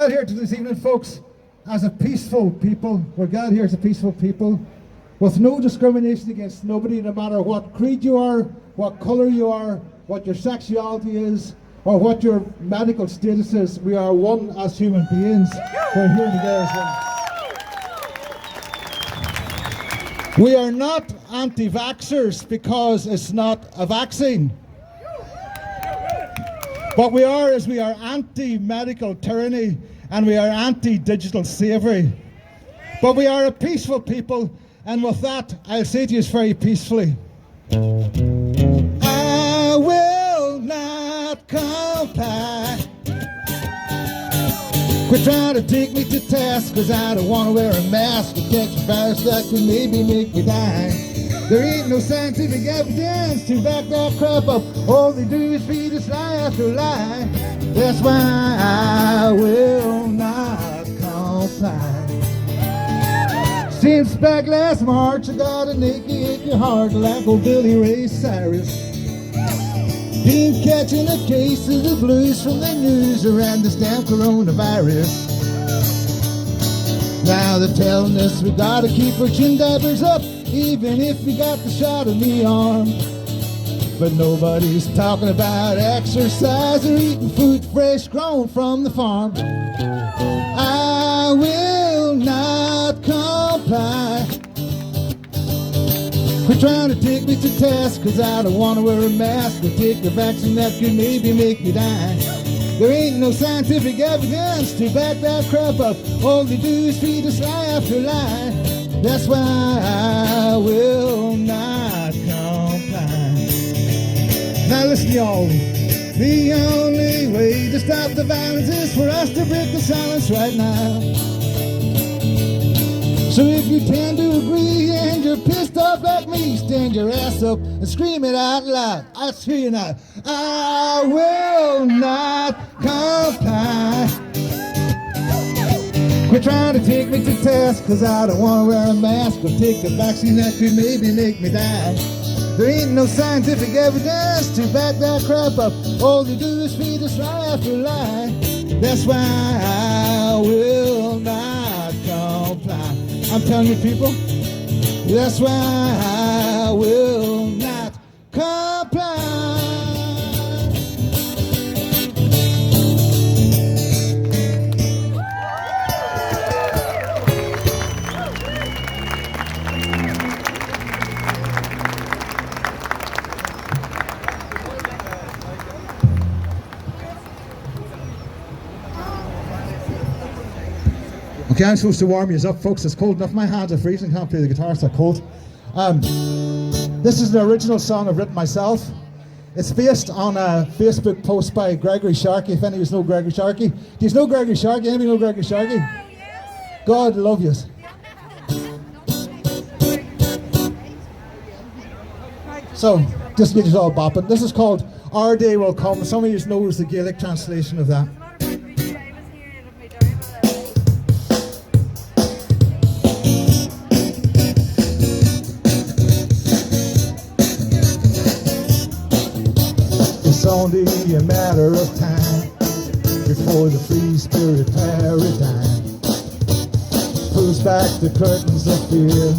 We're gathered here this evening, folks, as a peaceful people. We're gathered here as a peaceful people with no discrimination against nobody, no matter what creed you are, what colour you are, what your sexuality is, or what your medical status is. We are one as human beings. We're here together as one. We are not anti-vaxxers because it's not a vaccine. What we are is we are anti-medical tyranny and we are anti-digital slavery. But we are a peaceful people, and with that, I'll say to you very peacefully, I will not comply. Quit trying to take me to task, cause I don't want to wear a mask to catch a virus that could maybe make me die. There ain't no scientific evidence to back that crap up. All they do is feed us lie after lie. That's why I will not comply. Since back last March, I got a achy heart like old Billy Ray Cyrus. Been catching a case of the blues from the news around this damn coronavirus. Now they're telling us we gotta keep our chin diapers up, even if we got the shot in the arm. But nobody's talking about exercise or eating food fresh grown from the farm. I will not comply. Quit trying to take me to task, cause I don't want to wear a mask or take a vaccine that could maybe make me die. There ain't no scientific evidence to back that crap up. All they do is feed us lie after lie. That's why I will not comply. Now listen, y'all. The only way to stop the violence is for us to break the silence right now. So if you tend to agree and you're pissed off like me, stand your ass up and scream it out loud. I hear you now. I will not comply. Quit trying to take me to task, cause I don't want to wear a mask or take a vaccine that could maybe make me die. There ain't no scientific evidence to back that crap up. All they do is feed us lie after lie. That's why I will not comply. I'm telling you, people, that's why I will not comply. Okay, I'm supposed to warm you up, folks. It's cold enough. My hands are freezing. Can't play the guitar, it's so cold. This is an original song I've written myself. It's based on a Facebook post by Gregory Sharkey. If any of you know Gregory Sharkey. Do you know Gregory Sharkey? Anybody know Gregory Sharkey? God love you. So, just get you all bopping. This is called Our Day Will Come. Some of you know the Gaelic translation of that. It's only a matter of time before the free spirit paradigm pulls back the curtains of fear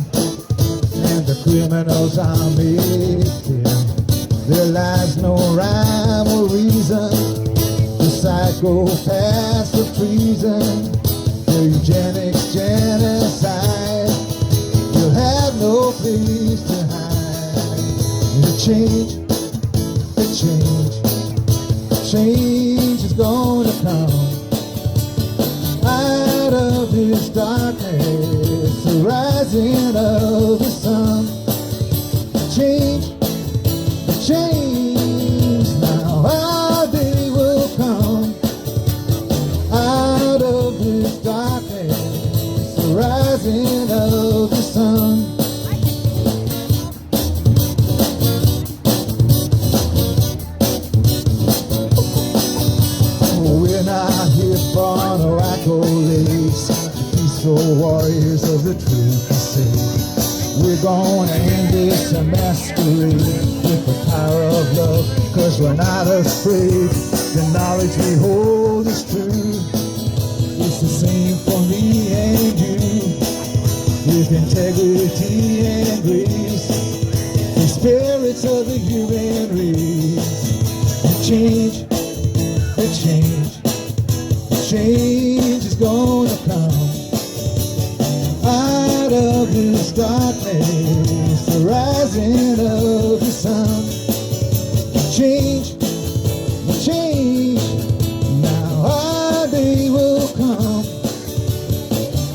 and the criminals are made clear. There lies no rhyme or reason. The psychopaths of treason, the eugenics genocide. You'll have no place to hide. It'll change. Change is going to come out of this darkness, the rising of the sun. Change, now our day will come out of this darkness, the rising of the sun. For no accolades, peaceful warriors of the true crusade. We're gonna end this masquerade with the power of love, cause we're not afraid. The knowledge we hold is true. with integrity and grace, the spirits of the human race. Change, change is gonna come out of this darkness, the rising of the sun. Change, now our day will come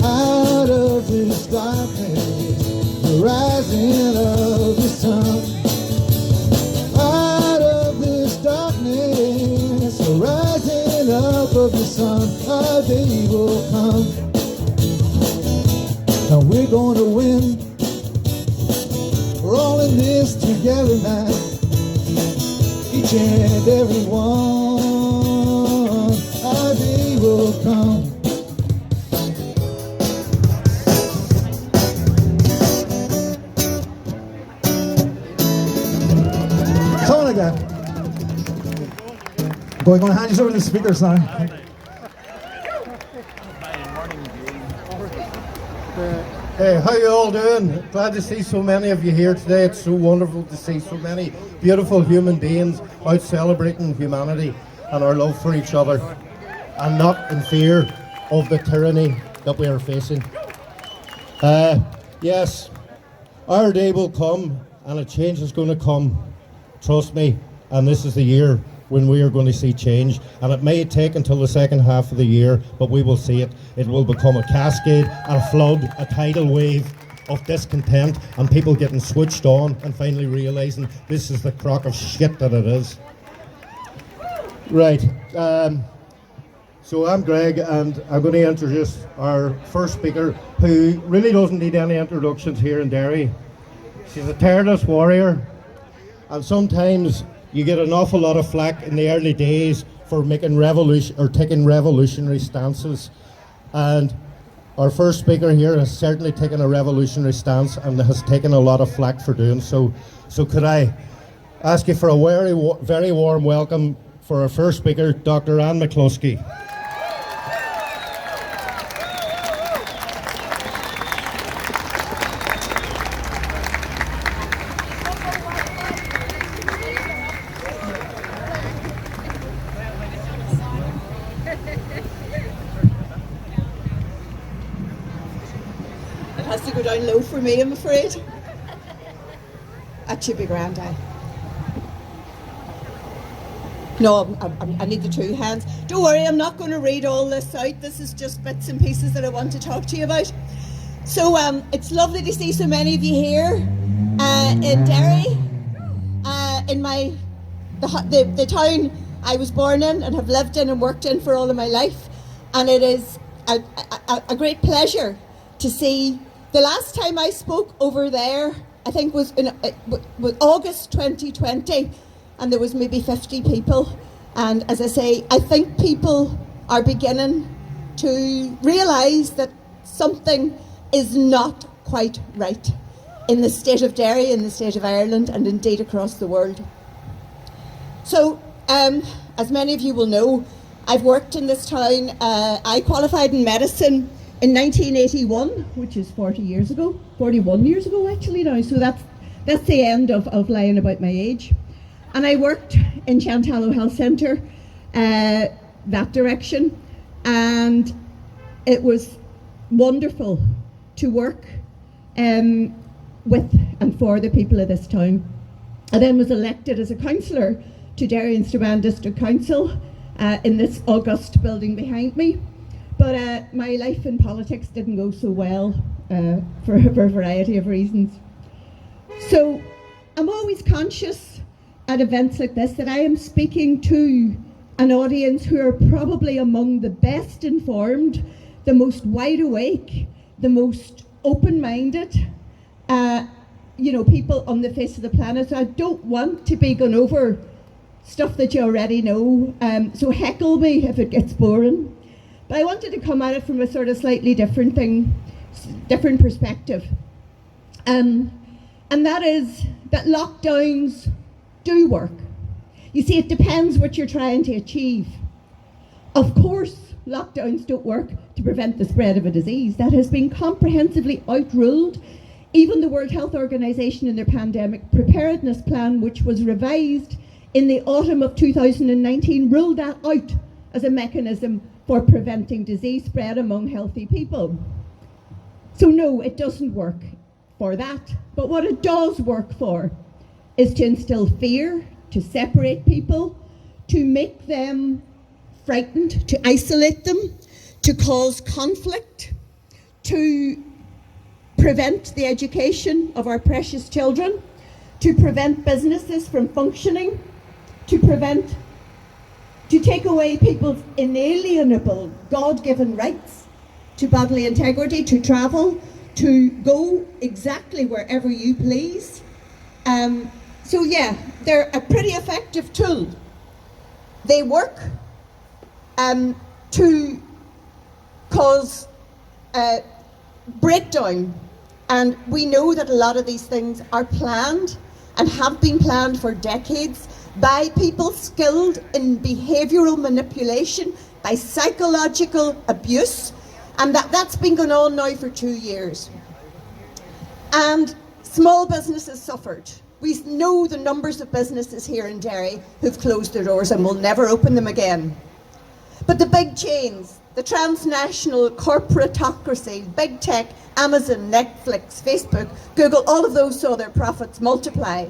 out of this darkness, the rising of the sun. Out of this darkness, the rising up of the sun, our day will come. And we're gonna win. We're all in this together now. Each and every one, our day will come. That's all I got. I'm going to hand you over to the speakers now. Hey, how you all doing? Glad to see so many of you here today. It's so wonderful to see so many beautiful human beings out celebrating humanity and our love for each other, and not in fear of the tyranny that we are facing. Yes, our day will come and a change is going to come. Trust me, and this is the year when we are going to see change, and it may take until the second half of the year, but we will see it. It will become a cascade, a flood, a tidal wave of discontent, and people getting switched on and finally realising this is the crock of shit that it is. Right, so I'm Greg, and I'm going to introduce our first speaker, who really doesn't need any introductions here in Derry. She's a tireless warrior, and sometimes you get an awful lot of flack in the early days for making revolution or taking revolutionary stances. And our first speaker here has certainly taken a revolutionary stance and has taken a lot of flack for doing so. So could I ask you for a very warm welcome for our first speaker, Dr. Anne McCluskey. It has to go down low for me, I'm afraid. That should be grand, aye. No, I need the two hands. Don't worry, I'm not going to read all this out. This is just bits and pieces that I want to talk to you about. So it's lovely to see so many of you here in Derry, in the town I was born in and have lived in and worked in for all of my life. And it is a great pleasure to see. The last time I spoke over there, I think was in August 2020, and there was maybe 50 people. And as I say, I think people are beginning to realise that something is not quite right in the state of Derry, in the state of Ireland, and indeed across the world. So, as many of you will know, I've worked in this town. I qualified in medicine in 1981, which is 41 years ago actually now, so that's the end of lying about my age. And I worked in Chantallow Health Centre, that direction, and it was wonderful to work with and for the people of this town. I then was elected as a councillor to Derry and Strabane District Council in this august building behind me. But my life in politics didn't go so well for a variety of reasons. So I'm always conscious at events like this that I am speaking to an audience who are probably among the best informed, the most wide awake, the most open-minded, people on the face of the planet. So I don't want to be going over stuff that you already know, so heckle me if it gets boring. But I wanted to come at it from a sort of slightly different perspective. And that is that lockdowns do work. You see, it depends what you're trying to achieve. Of course, lockdowns don't work to prevent the spread of a disease. That has been comprehensively outruled. Even the World Health Organization in their pandemic preparedness plan, which was revised in the autumn of 2019, ruled that out as a mechanism for preventing disease spread among healthy people. So no, it doesn't work for that. But what it does work for is to instill fear, to separate people, to make them frightened, to isolate them, to cause conflict, to prevent the education of our precious children, to prevent businesses from functioning, to take away people's inalienable God-given rights to bodily integrity, to travel, to go exactly wherever you please. So yeah, they're a pretty effective tool. They work to cause breakdown. And we know that a lot of these things are planned and have been planned for decades by people skilled in behavioural manipulation, by psychological abuse, and that's been going on now for 2 years. And small businesses suffered. We know the numbers of businesses here in Derry who've closed their doors and will never open them again. But the big chains, the transnational corporatocracy, big tech, Amazon, Netflix, Facebook, Google, all of those saw their profits multiply.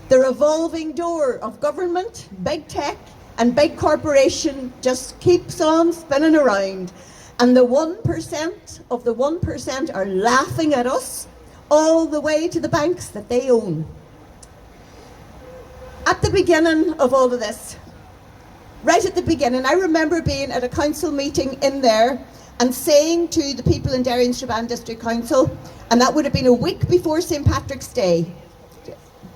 The revolving door of government, big tech, and big corporation just keeps on spinning around. And the 1% of the 1% are laughing at us all the way to the banks that they own. At the beginning of all of this, right at the beginning, I remember being at a council meeting in there and saying to the people in Derry and Strabane District Council, and that would have been a week before St. Patrick's Day,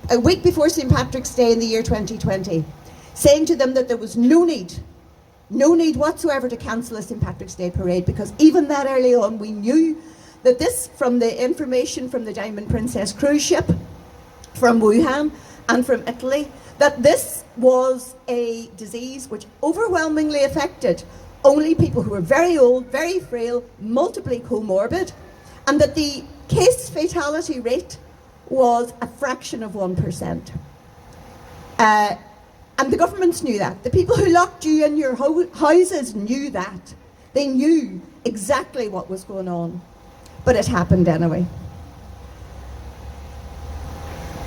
in the year 2020, saying to them that there was no need whatsoever to cancel a St. Patrick's Day parade, because even that early on we knew that this, from the information from the Diamond Princess cruise ship, from Wuhan and from Italy, that this was a disease which overwhelmingly affected only people who were very old, very frail, multiply comorbid, and that the case fatality rate was a fraction of 1%. And the governments knew that. The people who locked you in your houses knew that. They knew exactly what was going on. But it happened anyway.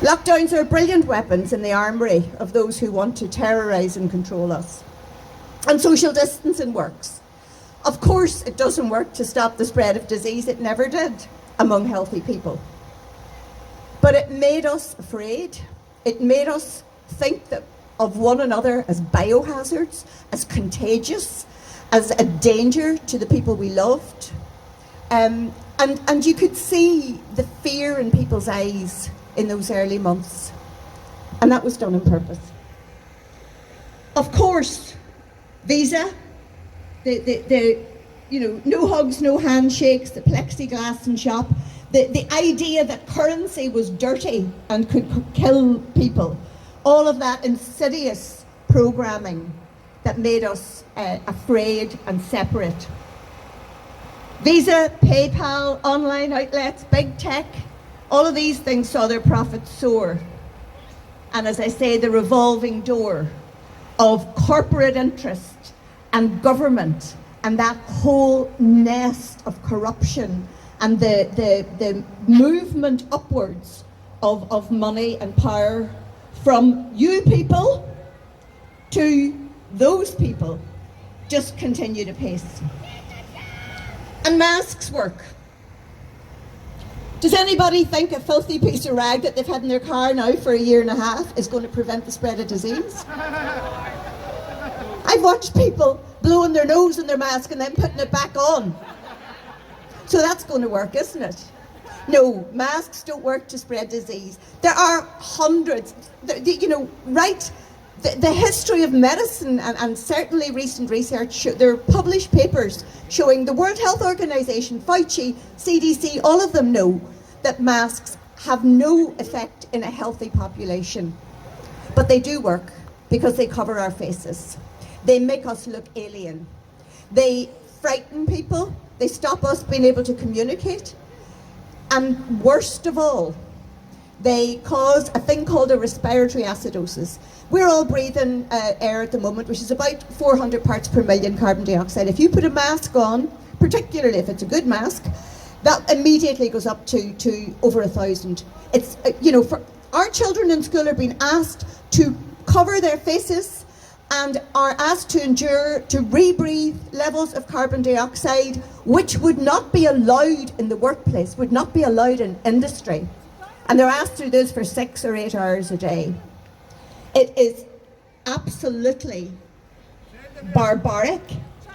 Lockdowns are brilliant weapons in the armoury of those who want to terrorise and control us. And social distancing works. Of course it doesn't work to stop the spread of disease. It never did among healthy people. But it made us afraid. It made us think that of one another as biohazards, as contagious, as a danger to the people we loved. And you could see the fear in people's eyes in those early months. And that was done on purpose. Of course, Visa, the no hugs, no handshakes, the plexiglass in shop, the idea that currency was dirty and could kill people, all of that insidious programming that made us afraid and separate. Visa, PayPal, online outlets, big tech, all of these things saw their profits soar. And as I say, the revolving door of corporate interest and government and that whole nest of corruption and the movement upwards of money and power from you people to those people just continue to pace. And masks work. Does anybody think a filthy piece of rag that they've had in their car now for 1.5 years is going to prevent the spread of disease? I've watched people blowing their nose in their mask and then putting it back on. So that's going to work, isn't it? No, masks don't work to spread disease. There are hundreds, the history of medicine and certainly recent research, there are published papers showing the World Health Organization, Fauci, CDC, all of them know that masks have no effect in a healthy population. But they do work because they cover our faces. They make us look alien. They frighten people. They stop us being able to communicate. And worst of all, they cause a thing called a respiratory acidosis. We're all breathing air at the moment, which is about 400 parts per million carbon dioxide. If you put a mask on, particularly if it's a good mask, that immediately goes up to over 1,000. It's, for our children in school are being asked to cover their faces and are asked to endure, to rebreathe levels of carbon dioxide, which would not be allowed in the workplace, would not be allowed in industry. And they're asked to do this for 6 or 8 hours a day. It is absolutely barbaric,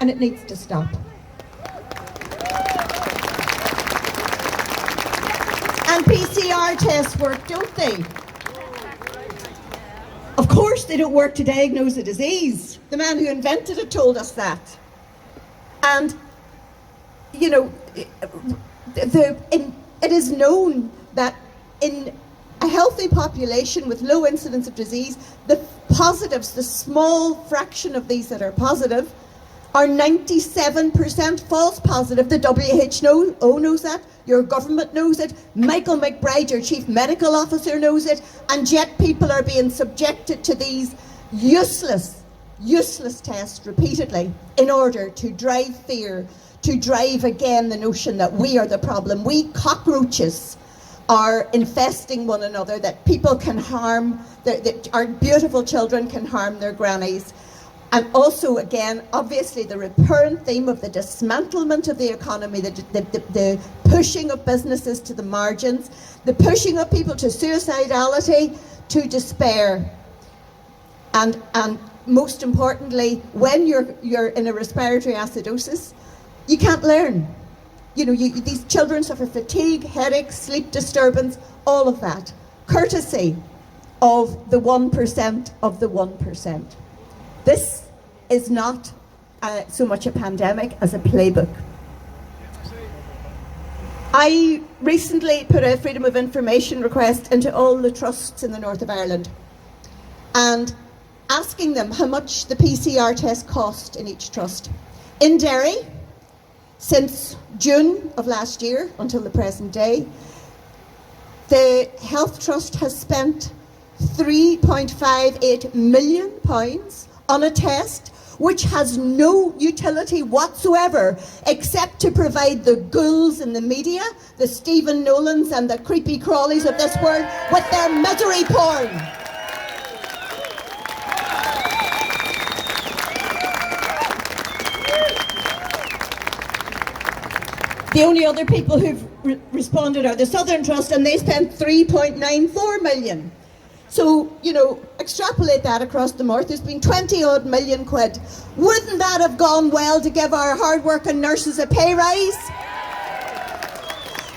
and it needs to stop. And PCR tests work, don't they? Of course they don't work to diagnose a disease. The man who invented it told us that. And, it is known that in a healthy population with low incidence of disease, the positives, the small fraction of these that are positive, are 97% false positive. The WHO knows that, your government knows it, Michael McBride, your chief medical officer, knows it, and yet people are being subjected to these useless tests repeatedly in order to drive fear, to drive again the notion that we are the problem. We cockroaches are infesting one another, that people can harm, that our beautiful children can harm their grannies. And also, again, obviously the recurrent theme of the dismantlement of the economy, the pushing of businesses to the margins, the pushing of people to suicidality, to despair. And most importantly, when you're in a respiratory acidosis, you can't learn. These children suffer fatigue, headaches, sleep disturbance, all of that, courtesy of the 1% of the 1%. This is not so much a pandemic as a playbook. I recently put a Freedom of Information request into all the trusts in the north of Ireland and asking them how much the PCR test cost in each trust. In Derry, since June of last year until the present day, the Health Trust has spent £3.58 million on a test which has no utility whatsoever except to provide the ghouls in the media, the Stephen Nolans and the creepy crawlies of this world with their misery porn. The only other people who've responded are the Southern Trust, and they spent £3.94 million. So, extrapolate that across the north, there's been 20 odd million quid. Wouldn't that have gone well to give our hard-working nurses a pay rise?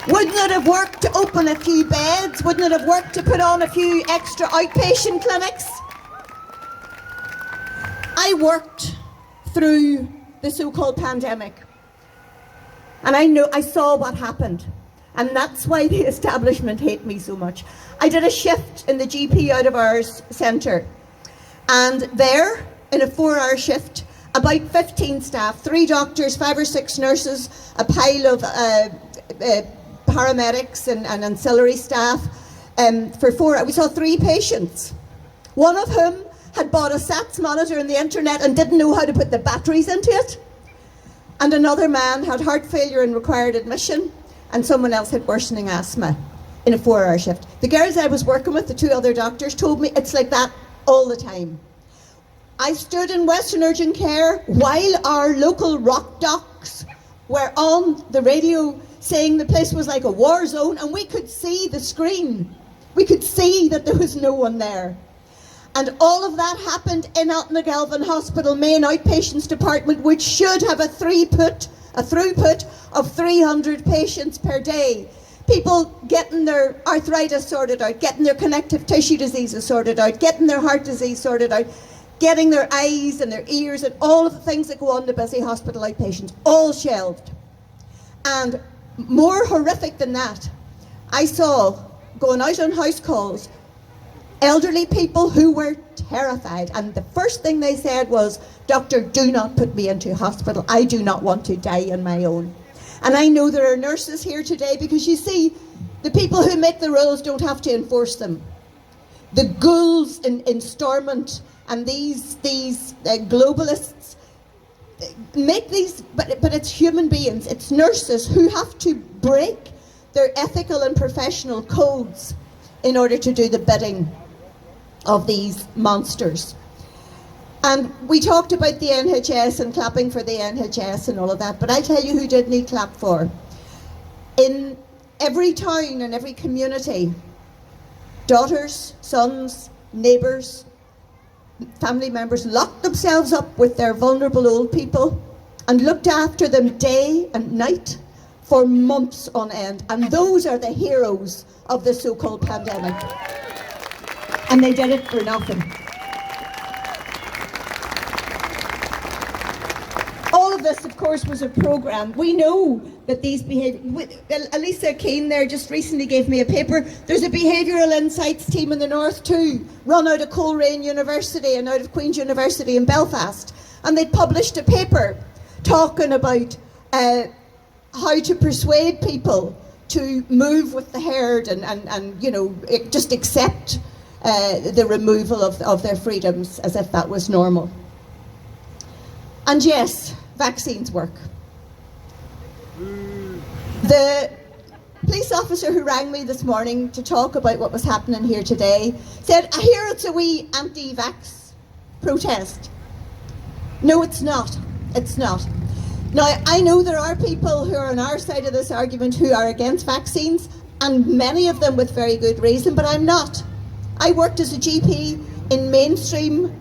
Wouldn't it have worked to open a few beds? Wouldn't it have worked to put on a few extra outpatient clinics? I worked through the so-called pandemic. And I saw what happened. And that's why the establishment hate me so much. I did a shift in the GP out of hours centre. And there, in a 4-hour shift, about 15 staff, 3 doctors, 5 or 6 nurses, a pile of paramedics and ancillary staff. For 4 hours, we saw 3 patients. One of whom had bought a SATS monitor on the internet and didn't know how to put the batteries into it. And another man had heart failure and required admission, and someone else had worsening asthma in a 4-hour shift. The girls I was working with, the 2 other doctors, told me it's like that all the time. I stood in Western Urgent Care while our local rock docs were on the radio saying the place was like a war zone, and we could see the screen. We could see that there was no one there. And all of that happened in Altnagalvin Hospital main outpatients department, which should have a throughput of 300 patients per day. People getting their arthritis sorted out, getting their connective tissue diseases sorted out, getting their heart disease sorted out, getting their eyes and their ears and all of the things that go on to busy hospital outpatients, all shelved. And more horrific than that, I saw, going out on house calls, elderly people who were terrified. And the first thing they said was, "Doctor, do not put me into hospital. I do not want to die on my own." And I know there are nurses here today because you see, the people who make the rules don't have to enforce them. The ghouls in Stormont and these globalists make these, but it's human beings, it's nurses who have to break their ethical and professional codes in order to do the bidding of these monsters. And we talked about the NHS and clapping for the NHS and all of that, but I tell you who did need clap for. In every town and every community, daughters, sons, neighbours, family members locked themselves up with their vulnerable old people and looked after them day and night for months on end. And those are the heroes of the so-called pandemic. And they did it for nothing. All of this, of course, was a programme. We know that these behaviours... Elisa Keane there just recently gave me a paper. There's a behavioural insights team in the north too, run out of Coleraine University and out of Queen's University in Belfast. And they published a paper talking about how to persuade people to move with the herd and you know, just accept the removal of their freedoms as if that was normal. And yes, vaccines work. The police officer who rang me this morning to talk about what was happening here today said, "I hear it's a wee anti-vax protest." No, it's not. It's not. Now, I know there are people who are on our side of this argument who are against vaccines, and many of them with very good reason, but I'm not. I worked as a GP in mainstream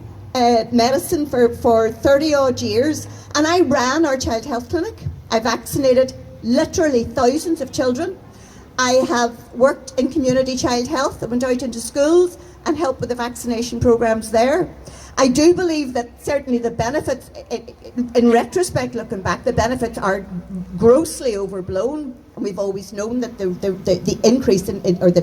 medicine for 30 odd years, and I ran our child health clinic. I vaccinated literally thousands of children. I have worked in community child health. I went out into schools and helped with the vaccination programs there. I do believe that certainly the benefits, in retrospect looking back, the benefits are grossly overblown, and we've always known that the increase or the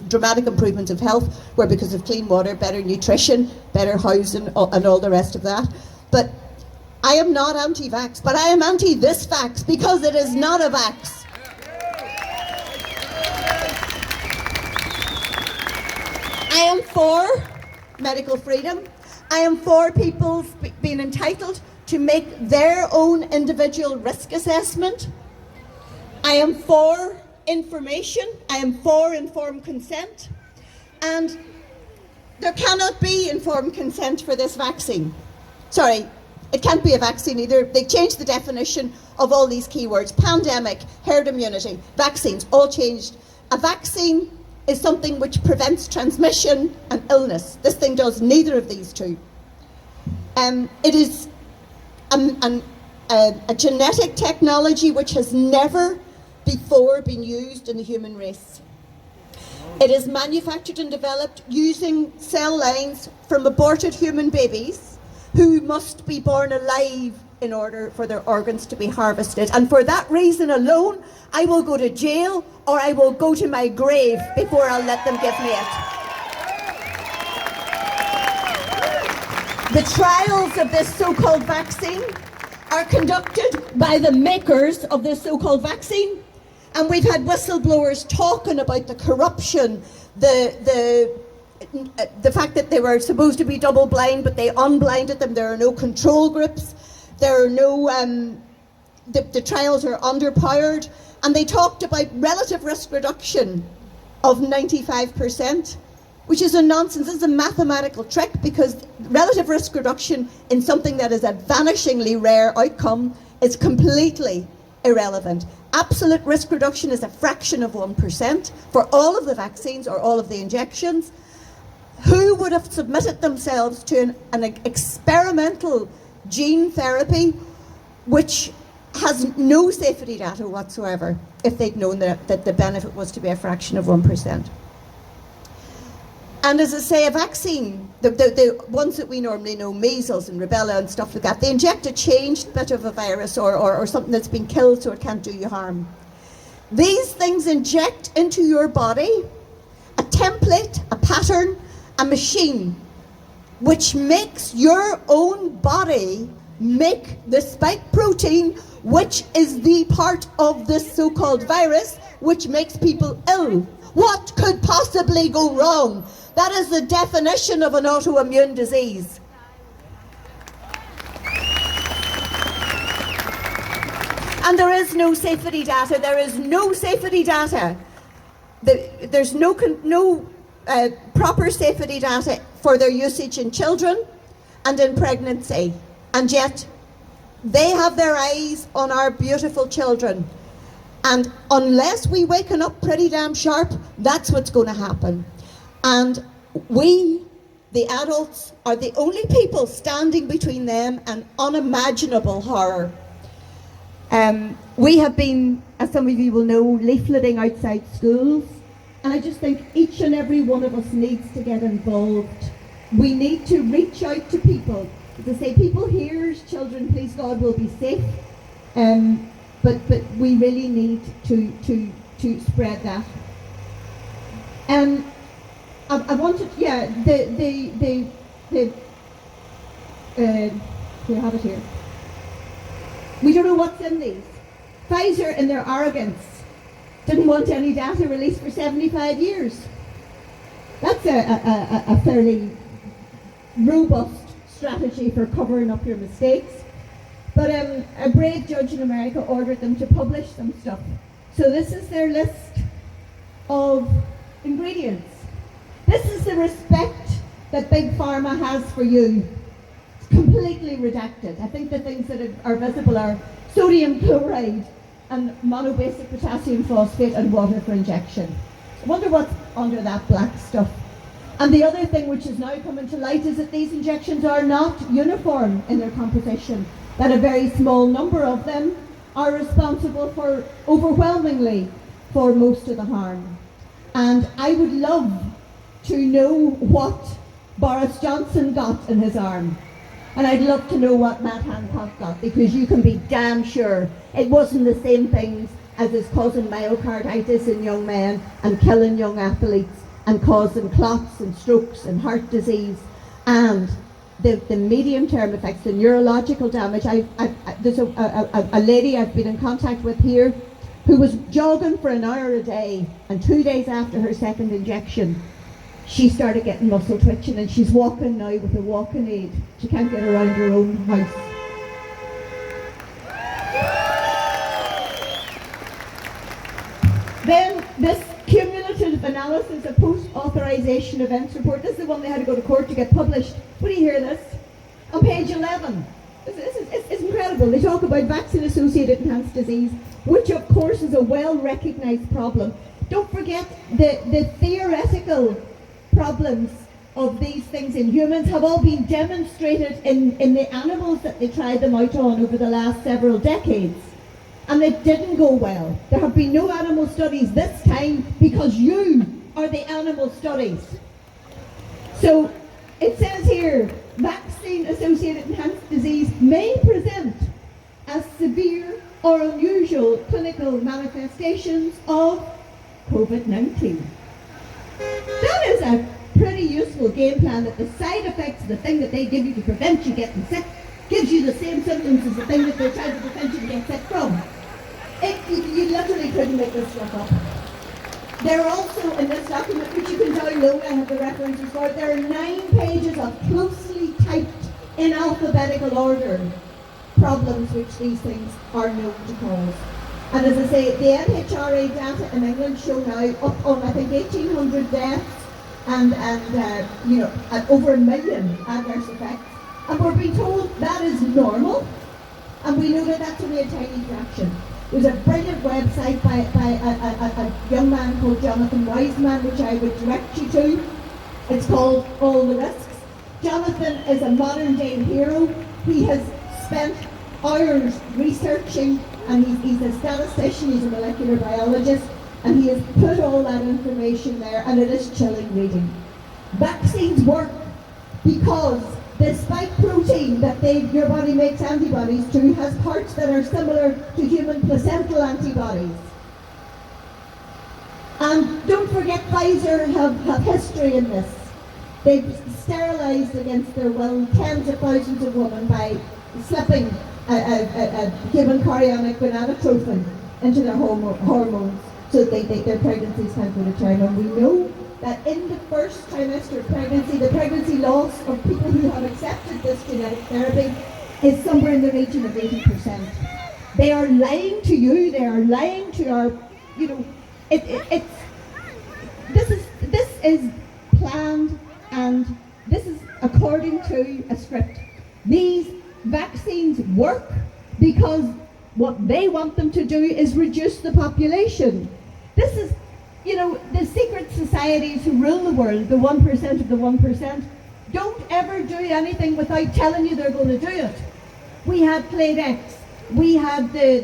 dramatic improvements of health were because of clean water, better nutrition, better housing, and all the rest of that. But I am not anti-vax, but I am anti this vax because it is not a vax. I am for medical freedom. I am for people being entitled to make their own individual risk assessment. I am for information. I am for informed consent. And there cannot be informed consent for this vaccine. Sorry, it can't be a vaccine either. They changed the definition of all these keywords. Pandemic, herd immunity, vaccines, all changed. A vaccine is something which prevents transmission and illness. This thing does neither of these two. It is a genetic technology which has never before been used in the human race. It is manufactured and developed using cell lines from aborted human babies who must be born alive in order for their organs to be harvested. And for that reason alone, I will go to jail or I will go to my grave before I'll let them give me it. The trials of this so-called vaccine are conducted by the makers of this so-called vaccine. And we've had whistleblowers talking about the corruption, the fact that they were supposed to be double blind, but they unblinded them. There are no control groups. There are no, the trials are underpowered. And they talked about relative risk reduction of 95%, which is a nonsense. This is a mathematical trick because relative risk reduction in something that is a vanishingly rare outcome is completely irrelevant. Absolute risk reduction is a fraction of 1% for all of the vaccines or all of the injections. Who would have submitted themselves to an experimental gene therapy which has no safety data whatsoever if they'd known that the benefit was to be a fraction of 1%? And as I say, a vaccine, the ones that we normally know, measles and rubella and stuff like that, they inject a changed bit of a virus or something that's been killed so it can't do you harm. These things inject into your body a template, a pattern, a machine which makes your own body make the spike protein, which is the part of this so-called virus, which makes people ill. What could possibly go wrong? That is the definition of an autoimmune disease. And there is no safety data. There is no safety data. There's no proper safety data for their usage in children and in pregnancy. And yet, they have their eyes on our beautiful children. And unless we waken up pretty damn sharp, that's what's going to happen. And we, the adults, are the only people standing between them and unimaginable horror. We have been, as some of you will know, leafleting outside schools. And I just think each and every one of us needs to get involved. We need to reach out to people. To say, people here, children, please God, will be safe. But we really need to spread that. I wanted, yeah, we have it here. We don't know what's in these. Pfizer, in their arrogance, didn't want any data released for 75 years. That's a fairly robust strategy for covering up your mistakes. But a brave judge in America ordered them to publish some stuff. So this is their list of ingredients. This is the respect that Big Pharma has for you. It's completely redacted. I think the things that are visible are sodium chloride and monobasic potassium phosphate and water for injection. I wonder what's under that black stuff. And the other thing which is now coming to light is that these injections are not uniform in their composition, that a very small number of them are responsible for overwhelmingly for most of the harm. And I would love to know what Boris Johnson got in his arm. And I'd love to know what Matt Hancock got, because you can be damn sure it wasn't the same things as is causing myocarditis in young men and killing young athletes and causing clots and strokes and heart disease and the medium-term effects, the neurological damage. There's a lady I've been in contact with here who was jogging for an hour a day, and 2 days after her second injection, she started getting muscle twitching, and she's walking now with a walking aid. She can't get around her own house. Then this cumulative analysis of post-authorization events report, this is the one they had to go to court to get published. When you hear this, on page 11, it's incredible. They talk about vaccine-associated enhanced disease, which of course is a well-recognized problem. Don't forget the theoretical problems of these things in humans have all been demonstrated in the animals that they tried them out on over the last several decades. And it didn't go well. There have been no animal studies this time because you are the animal studies. So it says here, vaccine-associated enhanced disease may present as severe or unusual clinical manifestations of COVID-19. That is a pretty useful game plan, that the side effects of the thing that they give you to prevent you getting sick gives you the same symptoms as the thing that they're trying to prevent you to get sick from. You literally couldn't make this stuff up. There are also, in this document, which you can download, I have the references for it, there are 9 pages of closely typed, in alphabetical order, problems which these things are known to cause. And as I say, the NHRA data in England show now up on, I think, 1,800 deaths and over 1 million adverse effects. And we're being told that is normal, and we know that that's only a tiny fraction. There's a brilliant website by a young man called Jonathan Wiseman, which I would direct you to. It's called All the Risks. Jonathan is a modern day hero. He has spent hours researching, and he's a statistician, he's a molecular biologist, and he has put all that information there, and it is chilling reading. Vaccines work because the spike protein that your body makes antibodies to has parts that are similar to human placental antibodies. And don't forget, Pfizer have history in this. They've sterilised against their will tens of thousands of women by slipping a human chorionic gonadotrophin into their hormones so that their pregnancies can't go to term. And we know that in the first trimester of pregnancy, the pregnancy loss of people who have accepted this genetic therapy is somewhere in the region of 80%. They are lying to you, they are lying to our, this is planned, and this is according to a script. These vaccines work because what they want them to do is reduce the population. This is, the secret societies who rule the world, the 1% of the 1%, don't ever do anything without telling you they're going to do it. We had Plate X, we had the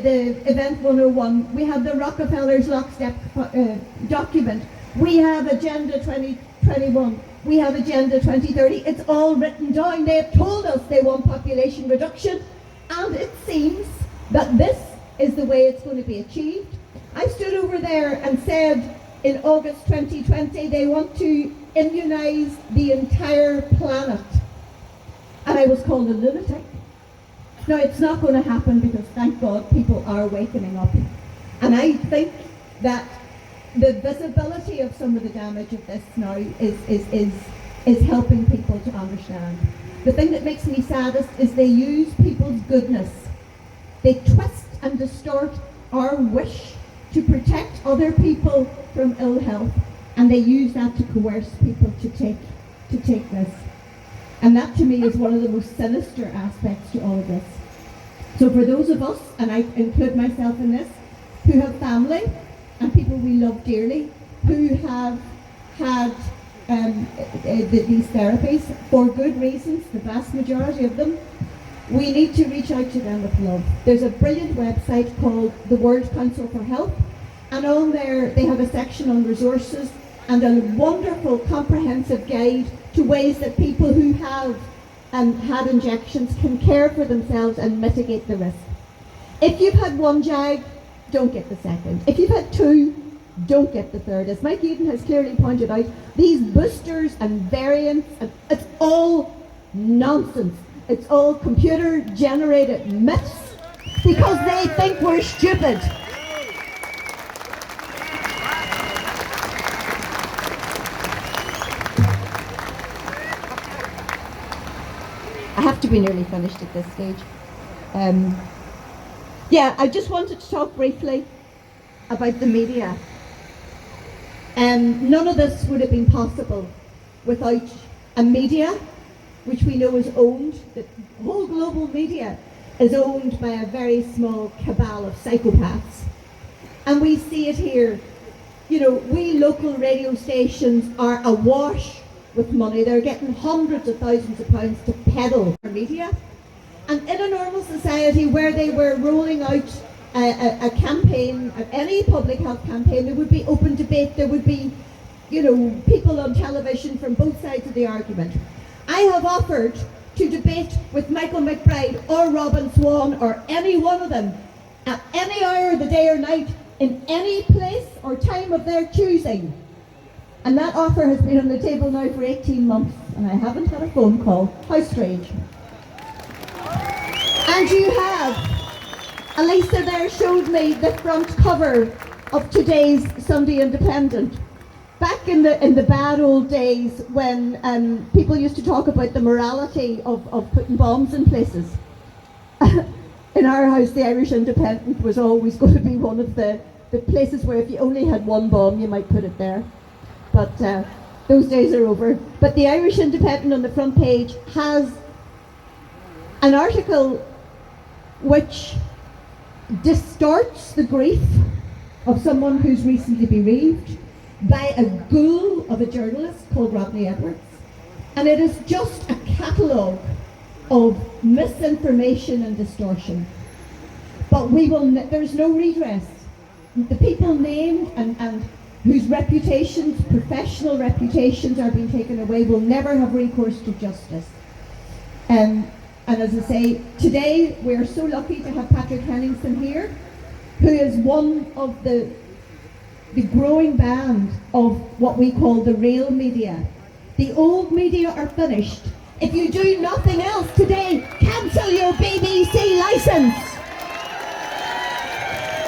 Event 101, we had the Rockefeller's Lockstep document, we have Agenda 2021, we have Agenda 2030. It's all written down. They have told us they want population reduction, and it seems that this is the way it's going to be achieved. I stood over there and said in August 2020 they want to immunise the entire planet, and I was called a lunatic. Now, it's not going to happen because, thank God, people are wakening up. And I think that the visibility of some of the damage of this now is helping people to understand. The thing that makes me saddest is they use people's goodness. They twist and distort our wish to protect other people from ill health, and they use that to coerce people to take this. And that, to me, is one of the most sinister aspects to all of this. So for those of us, and I include myself in this, who have family and people we love dearly, who have had these therapies for good reasons, the vast majority of them, we need to reach out to them with love. There's a brilliant website called the World Council for Health, and on there they have a section on resources and a wonderful comprehensive guide to ways that people who have had injections can care for themselves and mitigate the risk. If you've had one jag, don't get the second. If you've had two, don't get the third. As Mike Eden has clearly pointed out, these boosters and variants, it's all nonsense. It's all computer-generated myths because they think we're stupid. I have to be nearly finished at this stage. I just wanted to talk briefly about the media. None of this would have been possible without a media which we know is owned, the whole global media is owned by a very small cabal of psychopaths. And we see it here. We local radio stations are awash with money. They're getting hundreds of thousands of pounds to peddle our media. And in a normal society where they were rolling out a campaign, any public health campaign, there would be open debate, there would be, people on television from both sides of the argument. I have offered to debate with Michael McBride or Robin Swan or any one of them at any hour of the day or night in any place or time of their choosing. And that offer has been on the table now for 18 months and I haven't had a phone call. How strange. And you have, Elisa there showed me the front cover of today's Sunday Independent. Back in the bad old days when people used to talk about the morality of putting bombs in places. In our house, the Irish Independent was always going to be one of the places where if you only had one bomb, you might put it there. But those days are over. But the Irish Independent on the front page has an article which distorts the grief of someone who's recently bereaved by a ghoul of a journalist called Rodney Edwards. And it is just a catalogue of misinformation and distortion. But there's no redress. The people named and whose reputations, professional reputations, are being taken away will never have recourse to justice. And as I say, today we are so lucky to have Patrick Henningsen here, who is one of the growing band of what we call the real media. The old media are finished. If you do nothing else today, cancel your BBC licence.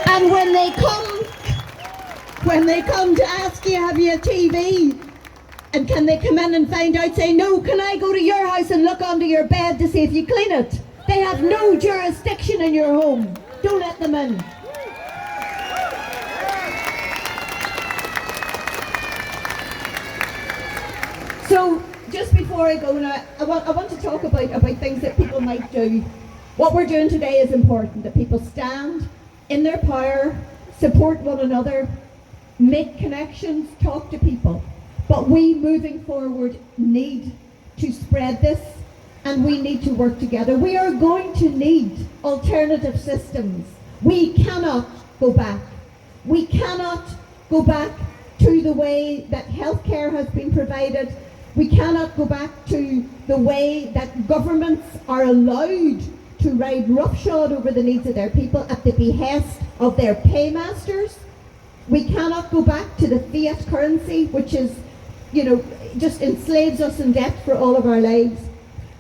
And when they come to ask you, have you a TV? And can they come in and find out, say, no, can I go to your house and look under your bed to see if you clean it? They have no jurisdiction in your home. Don't let them in. So, just before I go now, I want to talk about things that people might do. What we're doing today is important, that people stand in their power, support one another, make connections, talk to people. But we, moving forward, need to spread this, and we need to work together. We are going to need alternative systems. We cannot go back. We cannot go back to the way that healthcare has been provided. We cannot go back to the way that governments are allowed to ride roughshod over the needs of their people at the behest of their paymasters. We cannot go back to the fiat currency, which is, just enslaves us in debt for all of our lives.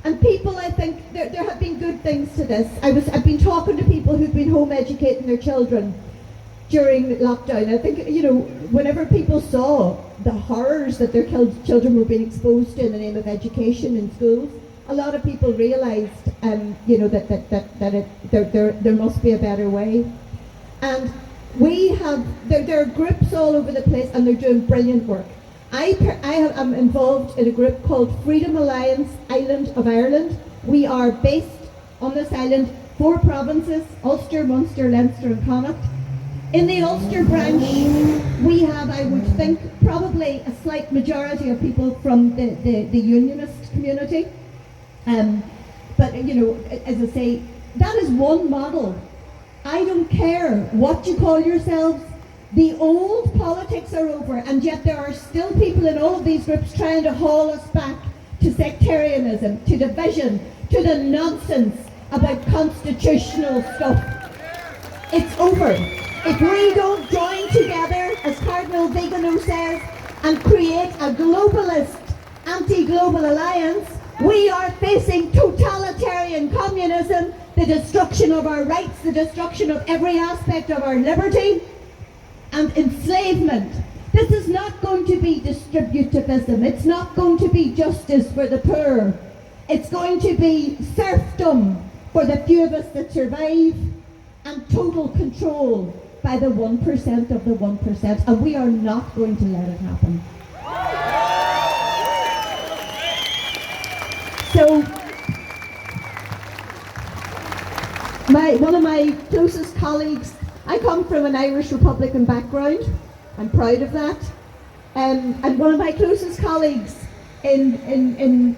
And people, I think, there have been good things to this. I've been talking to people who've been home educating their children during lockdown. I think, whenever people saw the horrors that their children were being exposed to in the name of education in schools, a lot of people realised, that there must be a better way. And there are groups all over the place, and they're doing brilliant work. I am involved in a group called Freedom Alliance Island of Ireland. We are based on this island, 4 provinces, Ulster, Munster, Leinster and Connacht. In the Ulster branch, we have, I would think, probably a slight majority of people from the unionist community. But, as I say, that is one model. I don't care what you call yourselves. The old politics are over, and yet there are still people in all of these groups trying to haul us back to sectarianism, to division, to the nonsense about constitutional stuff. It's over. If we don't join together, as Cardinal Vigano says, and create a globalist, anti-global alliance, we are facing totalitarian communism, the destruction of our rights, the destruction of every aspect of our liberty, and enslavement. This is not going to be distributivism. It's not going to be justice for the poor. It's going to be serfdom for the few of us that survive, and total control by the 1% of the 1%. And we are not going to let it happen. So, one of my closest colleagues, I come from an Irish Republican background. I'm proud of that. And one of my closest colleagues in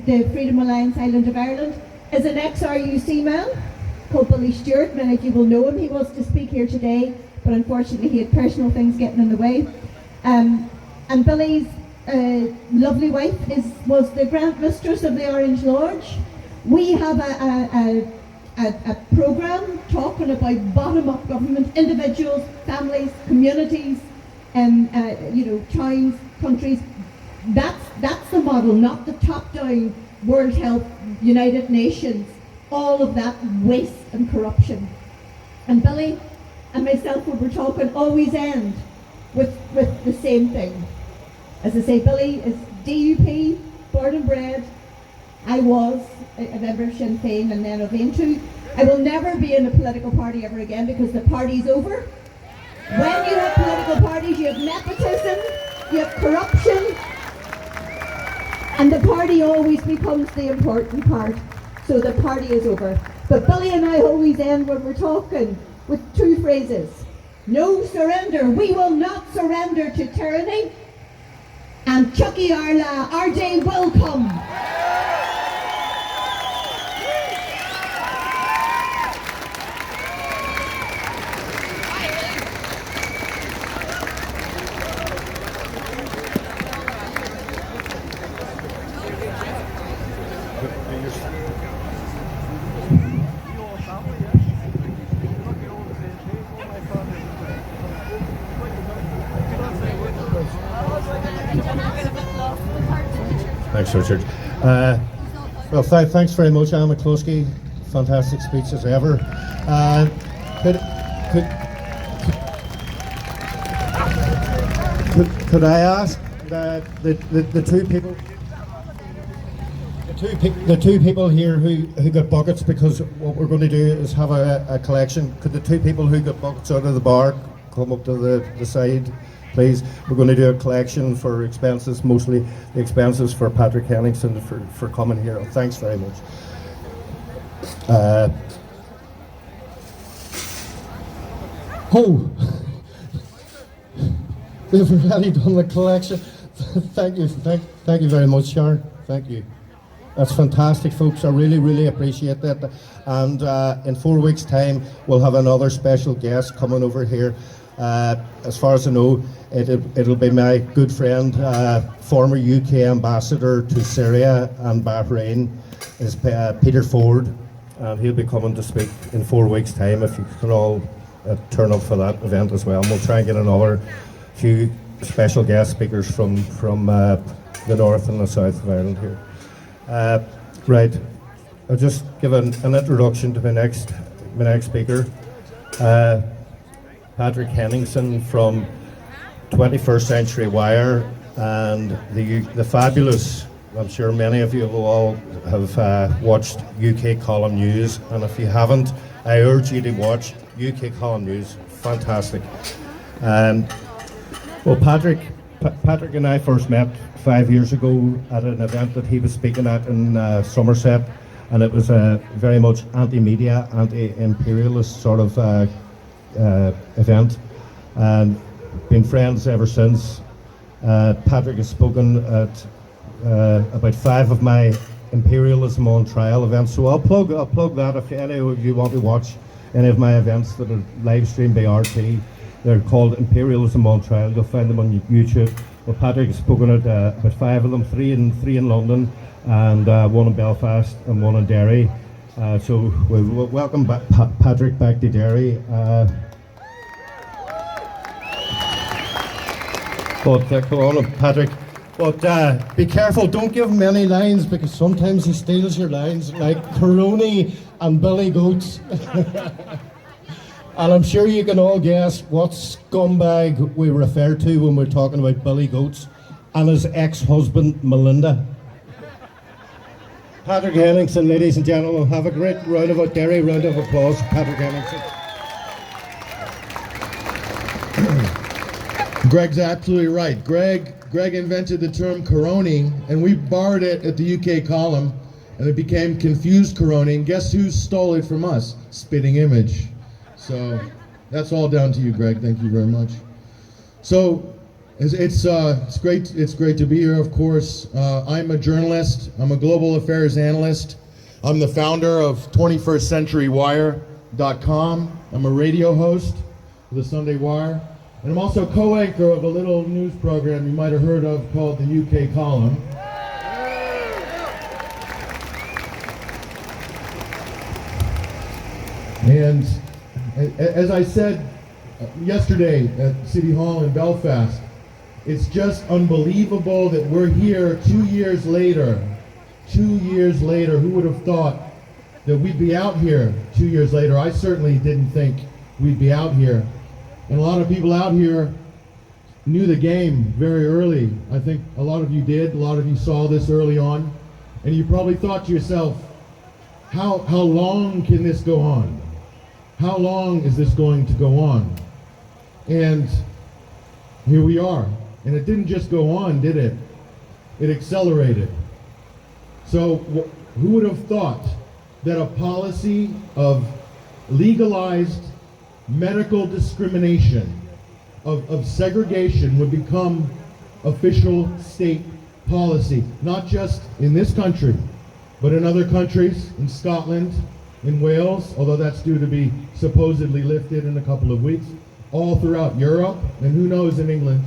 the Freedom Alliance Island of Ireland is an ex-RUC man called Billy Stewart. Many of you will know him. He was to speak here today, but unfortunately he had personal things getting in the way. And Billy's lovely wife was the Grand Mistress of the Orange Lodge. We have a programme talking about bottom-up government, individuals, families, communities, towns, countries. That's the model, not the top-down World Health, United Nations, all of that waste and corruption. And Billy and myself, when we're talking, always end with the same thing. As I say, Billy is DUP, born and bred. I was a member of Sinn Féin and then of Aontú. I will never be in a political party ever again because the party's over. When you have political parties, you have nepotism, you have corruption, and the party always becomes the important part. So the party is over. But Billy and I always end when we're talking with 2 phrases. No surrender. We will not surrender to tyranny. And Chucky Arla, our day will come. I'm a bit lost. Thanks, Richard. Well, thanks very much, Anna McCluskey. Fantastic speech as ever. Could I ask that the two people, the two people here who got buckets, because what we're going to do is have a collection. Could the two people who got buckets out of the bar come up to the side, please? We're going to do a collection for expenses, mostly the expenses for Patrick Henningsen for coming here. Thanks very much. We've already done the collection. Thank you very much, Sharon. Thank you. That's fantastic, folks. I really appreciate that. And in 4 weeks' time, we'll have another special guest coming over here. As far as I know, it'll be my good friend, former UK ambassador to Syria and Bahrain, is Peter Ford, and he'll be coming to speak in 4 weeks' time. If you can all turn up for that event as well, and we'll try and get another few special guest speakers from the north and the south of Ireland here. Right, I'll just give an introduction to my next speaker, Patrick Henningsen from 21st Century Wire and the fabulous, I'm sure many of you all have watched UK Column News, and if you haven't, I urge you to watch UK Column News. Fantastic. Well, Patrick and I first met 5 years ago at an event that he was speaking at in Somerset, and it was a very much anti-media, anti-imperialist sort of event, and been friends ever since. Patrick has spoken at about 5 of my Imperialism on Trial events, so I'll plug that if any of you want to watch any of my events that are live streamed by RT. They're called Imperialism on Trial. You'll find them on YouTube. Well, Patrick has spoken at about 5 of them, three in London, and 1 in Belfast and 1 in Derry. So we welcome back Patrick back to Derry. But go on, Patrick. But be careful, don't give him any lines, because sometimes he steals your lines, like Caroni and Billy Goats. And I'm sure you can all guess what scumbag we refer to when we're talking about Billy Goats and his ex-husband, Melinda. Patrick Henningsen, ladies and gentlemen, have a great round of applause for Patrick Henningsen. Greg's absolutely right. Greg invented the term coroning, and we borrowed it at the UK column, and it became confused coroning. Guess who stole it from us? Spitting Image. So that's all down to you, Greg. Thank you very much. So it's great to be here. Of course, I'm a journalist. I'm a global affairs analyst. I'm the founder of 21stcenturywire.com. I'm a radio host for the Sunday Wire, and I'm also co-anchor of a little news program you might have heard of called the UK Column. And as I said yesterday at City Hall in Belfast, it's just unbelievable that we're here 2 years later. 2 years later, who would have thought that we'd be out here 2 years later? I certainly didn't think we'd be out here. And a lot of people out here knew the game very early. I think a lot of you did. A lot of you saw this early on. And you probably thought to yourself, how long can this go on? How long is this going to go on? And here we are. And it didn't just go on, did it? It accelerated. So who would have thought that a policy of legalized medical discrimination, of segregation, would become official state policy, not just in this country, but in other countries, in Scotland, in Wales, although that's due to be supposedly lifted in a couple of weeks, all throughout Europe, and who knows in England,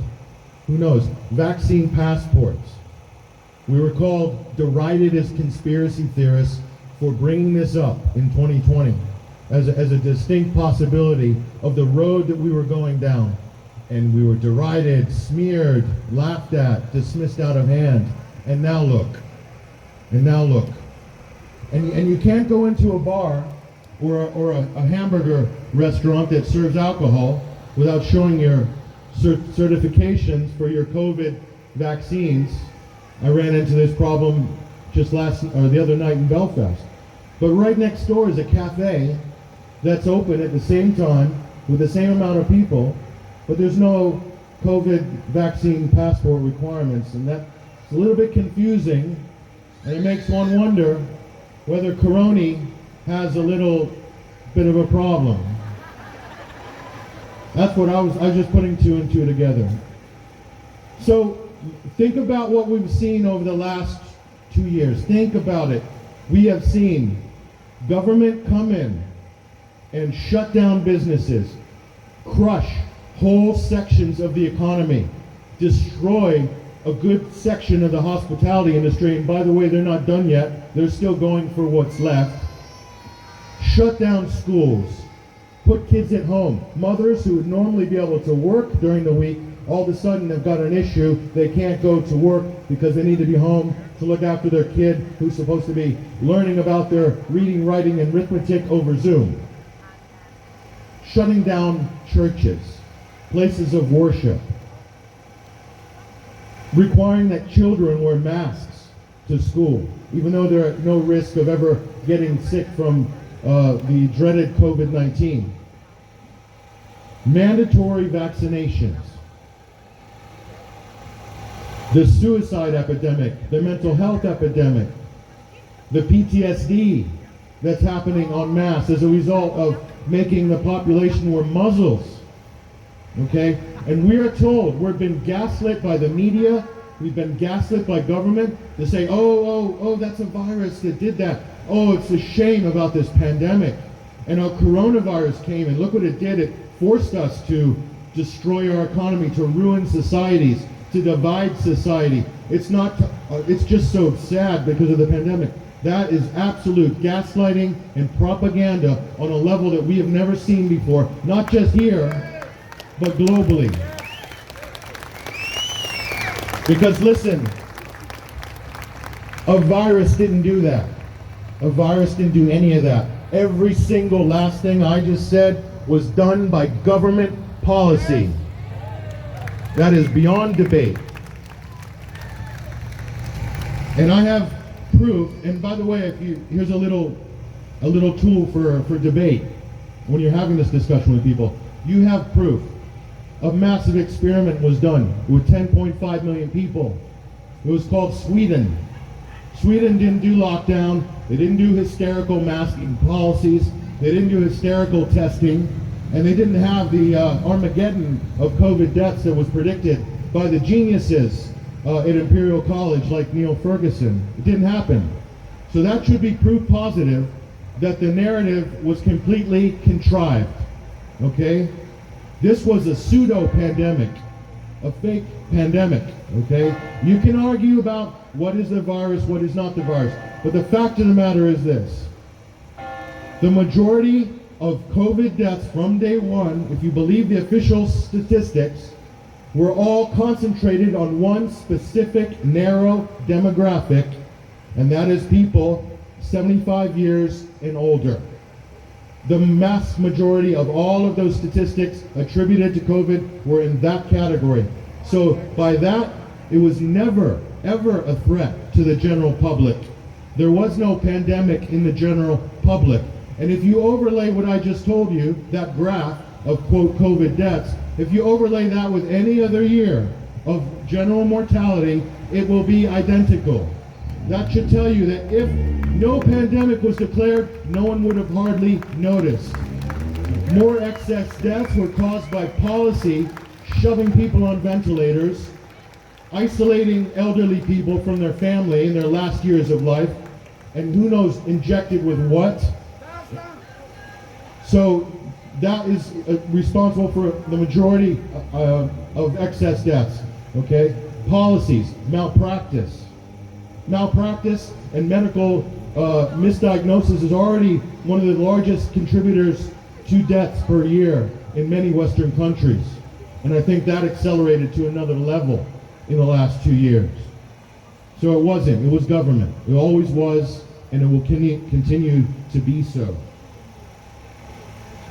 who knows? Vaccine passports. We were derided as conspiracy theorists for bringing this up in 2020 as a distinct possibility of the road that we were going down. And we were derided, smeared, laughed at, dismissed out of hand. And now look, And now look. And you can't go into a bar or a hamburger restaurant that serves alcohol without showing your certifications for your COVID vaccines. I ran into this problem just the other night in Belfast. But right next door is a cafe that's open at the same time with the same amount of people, but there's no COVID vaccine passport requirements, and that's a little bit confusing, and it makes one wonder whether Corona has a little bit of a problem. That's what I was just putting two and two together. So think about what we've seen over the last 2 years. Think about it. We have seen government come in and shut down businesses, crush whole sections of the economy, destroy a good section of the hospitality industry, and by the way, they're not done yet. They're still going for what's left. Shut down schools, put kids at home. Mothers who would normally be able to work during the week, all of a sudden they've got an issue. They can't go to work because they need to be home to look after their kid who's supposed to be learning about their reading, writing, and arithmetic over Zoom. Shutting down churches, places of worship, requiring that children wear masks to school, even though they're at no risk of ever getting sick from the dreaded COVID-19. Mandatory vaccinations. The suicide epidemic, the mental health epidemic, the PTSD that's happening en masse as a result of making the population wear muzzles. Okay? And we are told, we've been gaslit by the media, we've been gaslit by government to say, oh, that's a virus that did that. Oh, it's a shame about this pandemic. And our coronavirus came, and look what it did. It forced us to destroy our economy, to ruin societies, to divide society. It's just so sad because of the pandemic. That is absolute gaslighting and propaganda on a level that we have never seen before, not just here, but globally. Because listen, a virus didn't do that. A virus didn't do any of that. Every single last thing I just said was done by government policy. That is beyond debate. And I have proof, and by the way, here's a little tool for debate when you're having this discussion with people. You have proof. A massive experiment was done with 10.5 million people. It was called Sweden. Sweden didn't do lockdown. They didn't do hysterical masking policies. They didn't do hysterical testing. And they didn't have the Armageddon of COVID deaths that was predicted by the geniuses at Imperial College like Neil Ferguson. It didn't happen. So that should be proof positive that the narrative was completely contrived. Okay? This was a pseudo-pandemic, a fake pandemic. Okay? You can argue about what is the virus, what is not the virus. But the fact of the matter is this. The majority of COVID deaths from day one, if you believe the official statistics, were all concentrated on one specific narrow demographic, and that is people 75 years and older. The mass majority of all of those statistics attributed to COVID were in that category. So by that, it was never, ever a threat to the general public. There was no pandemic in the general public. And if you overlay what I just told you, that graph of, quote, COVID deaths, if you overlay that with any other year of general mortality, it will be identical. That should tell you that if no pandemic was declared, no one would have hardly noticed. More excess deaths were caused by policy shoving people on ventilators, isolating elderly people from their family in their last years of life, and who knows, injected with what? So that is responsible for the majority of excess deaths, okay? Policies, malpractice. Malpractice and medical misdiagnosis is already one of the largest contributors to deaths per year in many Western countries. And I think that accelerated to another level in the last 2 years. So it wasn't. It was government. It always was, and it will continue to be so.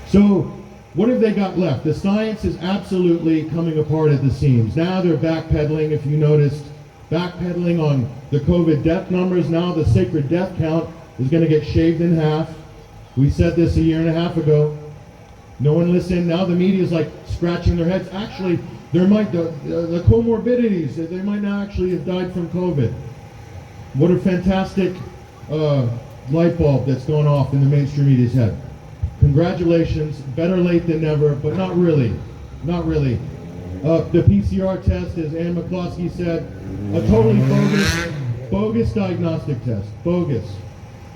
So what have they got left? The science is absolutely coming apart at the seams. Now they're backpedaling, if you noticed, backpedaling on the COVID death numbers. Now the sacred death count is going to get shaved in half. We said this a year and a half ago. No one listened. Now the media is like scratching their heads. Actually, there might the comorbidities, they might not actually have died from COVID. What a fantastic light bulb that's gone off in the mainstream media's head. Congratulations, better late than never, but not really, not really. The PCR test, as Ann McCloskey said, a totally bogus diagnostic test, bogus.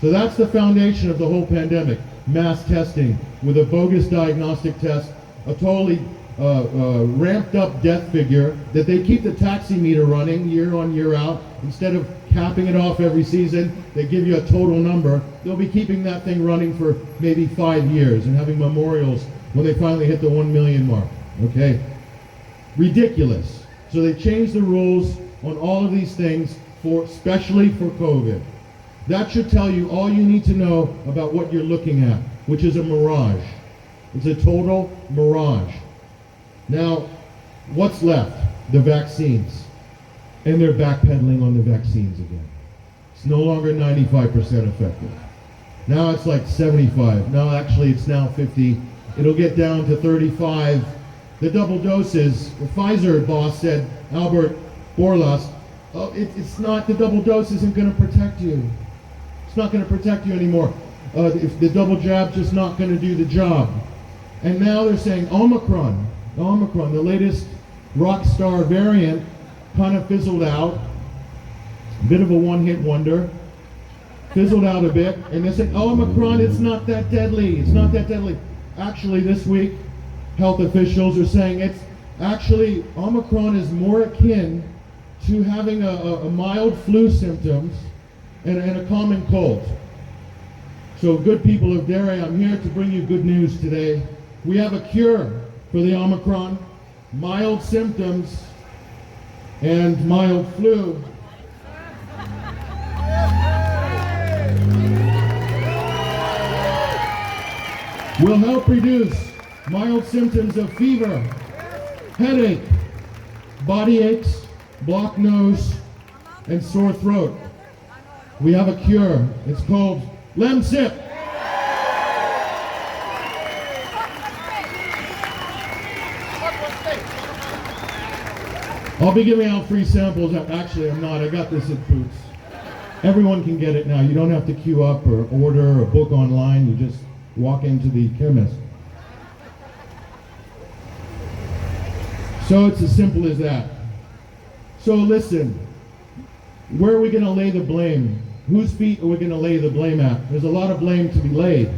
So that's the foundation of the whole pandemic, mass testing with a bogus diagnostic test, a totally ramped up death figure that they keep the taxi meter running year on year out. Instead of capping it off every season, they give you a total number. They'll be keeping that thing running for maybe 5 years and having memorials when they finally hit the 1 million mark, okay? Ridiculous. So they changed the rules on all of these things, especially for COVID. That should tell you all you need to know about what you're looking at, which is a mirage. It's a total mirage. Now, what's left? The vaccines. And they're backpedaling on the vaccines again. It's no longer 95% effective. Now it's like 75. No, actually it's now 50. It'll get down to 35. The double doses, the Pfizer boss said, Albert Bourla, it's not, the double dose isn't going to protect you. It's not going to protect you anymore. If the double jab's just not going to do the job. And now they're saying Omicron, the latest rock star variant, kind of fizzled out. A bit of a one-hit wonder. Fizzled out a bit. And they said, Omicron, it's not that deadly. It's not that deadly. Actually, this week, health officials are saying it's actually, Omicron is more akin to having a mild flu symptoms and a common cold. So good people of Derry, I'm here to bring you good news today. We have a cure for the Omicron, mild symptoms, and mild flu. Will help reduce mild symptoms of fever, headache, body aches, blocked nose, and sore throat. We have a cure. It's called Lemsip. I'll be giving out free samples. Actually, I'm not. I got this at Boots. Everyone can get it now. You don't have to queue up or order or book online. You just walk into the chemist. So it's as simple as that. So listen, where are we going to lay the blame? Whose feet are we going to lay the blame at? There's a lot of blame to be laid.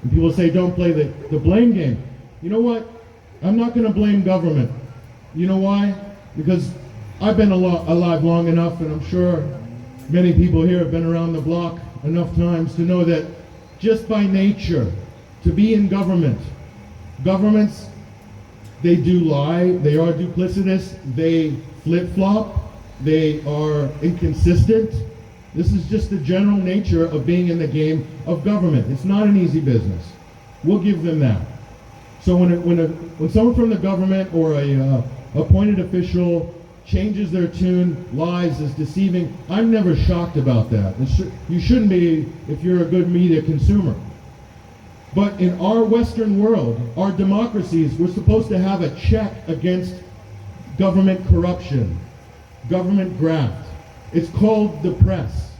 And people say, don't play the blame game. You know what? I'm not going to blame government. You know why? Because I've been alive long enough, and I'm sure many people here have been around the block enough times to know that just by nature, to be in government, governments, they do lie, they are duplicitous, they flip-flop, they are inconsistent. This is just the general nature of being in the game of government. It's not an easy business. We'll give them that. So when someone from the government or a appointed official changes their tune, lies, is deceiving, I'm never shocked about that. You shouldn't be if you're a good media consumer. But in our Western world, our democracies, we're supposed to have a check against government corruption, government graft. It's called the press.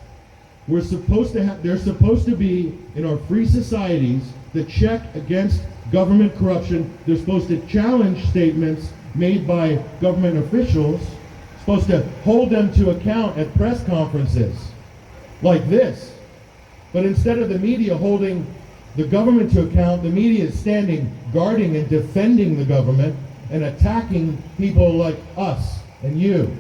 They're supposed to be, in our free societies, the check against government corruption. They're supposed to challenge statements made by government officials, supposed to hold them to account at press conferences like this. But instead of the media holding the government to account, the media is standing, guarding and defending the government and attacking people like us and you.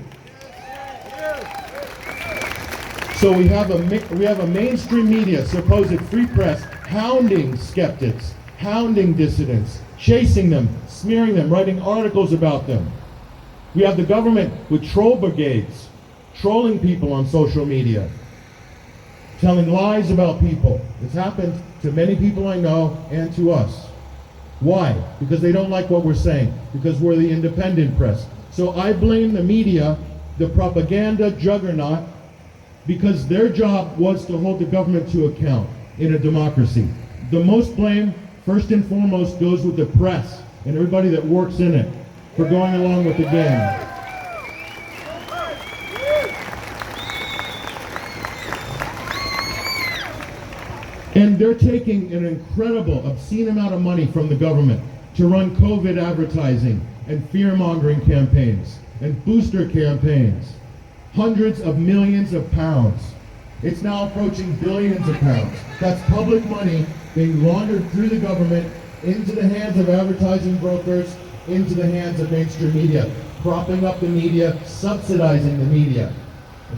So we have a mainstream media, supposed free press, hounding skeptics, hounding dissidents, chasing them, smearing them, writing articles about them. We have the government with troll brigades trolling people on social media, telling lies about people. It's happened to many people I know and to us. Why? Because they don't like what we're saying, because we're the independent press. So I blame the media, the propaganda juggernaut, because their job was to hold the government to account in a democracy. The most blame, first and foremost, goes with the press and everybody that works in it for going along with the game. And they're taking an incredible, obscene amount of money from the government to run COVID advertising and fear-mongering campaigns and booster campaigns. Hundreds of millions of pounds. It's now approaching billions of pounds. That's public money being laundered through the government into the hands of advertising brokers, into the hands of mainstream media, propping up the media, subsidizing the media.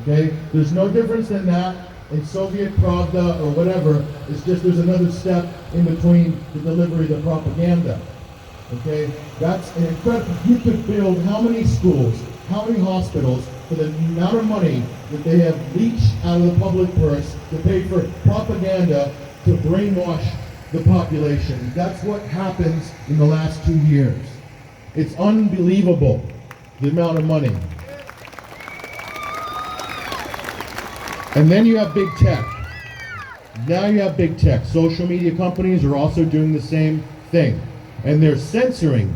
Okay? There's no difference than that in Soviet Pravda or whatever. It's just there's another step in between the delivery of the propaganda. Okay? That's an incredible. You could build how many schools, how many hospitals for the amount of money that they have leached out of the public purse to pay for propaganda to brainwash the population. That's what happens in the last 2 years. It's unbelievable, the amount of money. And then you have big tech. Now you have big tech. Social media companies are also doing the same thing. And they're censoring.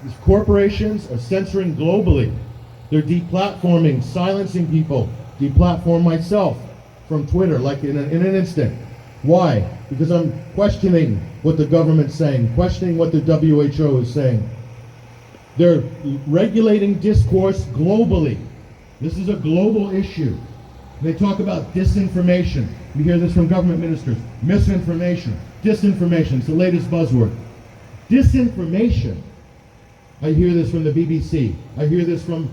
These corporations are censoring globally. They're deplatforming, silencing people. Deplatform myself from Twitter, like in an instant. Why? Because I'm questioning what the government's saying, questioning what the WHO is saying. They're regulating discourse globally. This is a global issue. They talk about disinformation. We hear this from government ministers. Misinformation, disinformation, it's the latest buzzword. Disinformation. I hear this from the BBC. I hear this from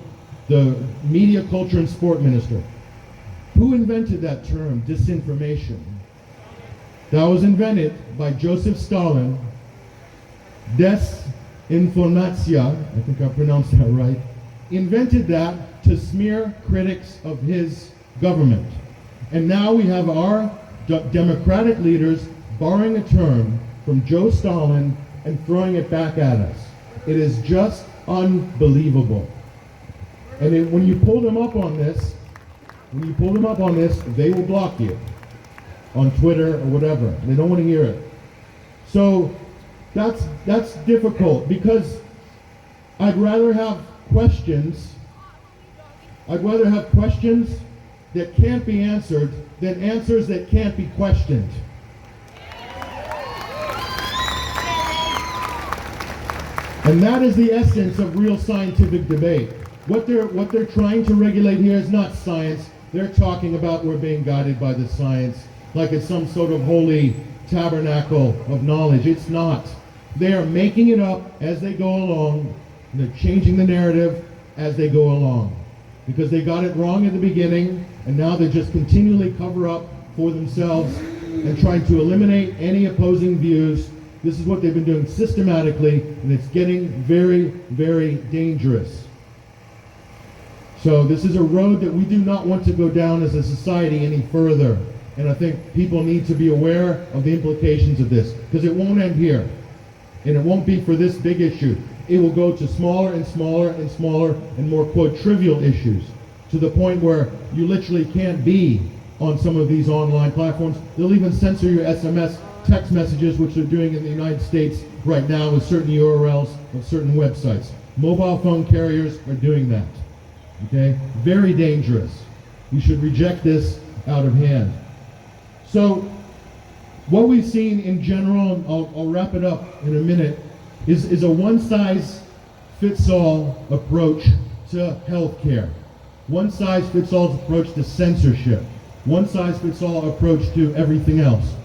the media, culture, and sport minister. Who invented that term, disinformation? That was invented by Joseph Stalin. Desinformatia, I think I pronounced that right, invented that to smear critics of his government. And now we have our democratic leaders borrowing a term from Joe Stalin and throwing it back at us. It is just unbelievable. And when you pull them up on this, they will block you on Twitter or whatever. They don't want to hear it. So that's difficult, because I'd rather have questions that can't be answered than answers that can't be questioned. And that is the essence of real scientific debate. What they're trying to regulate here is not science. They're talking about we're being guided by the science, like it's some sort of holy tabernacle of knowledge. It's not. They are making it up as they go along. And they're changing the narrative as they go along. Because they got it wrong at the beginning, and now they just continually cover up for themselves and trying to eliminate any opposing views. This is what they've been doing systematically, and it's getting very, very dangerous. So this is a road that we do not want to go down as a society any further. And I think people need to be aware of the implications of this, because it won't end here. And it won't be for this big issue. It will go to smaller and smaller and smaller and more, quote, trivial issues, to the point where you literally can't be on some of these online platforms. They'll even censor your SMS text messages, which they're doing in the United States right now with certain URLs of certain websites. Mobile phone carriers are doing that. Okay? Very dangerous. We should reject this out of hand. So, what we've seen in general, I'll wrap it up in a minute, is a one-size-fits-all approach to healthcare. One-size-fits-all approach to censorship. One-size-fits-all approach to everything else.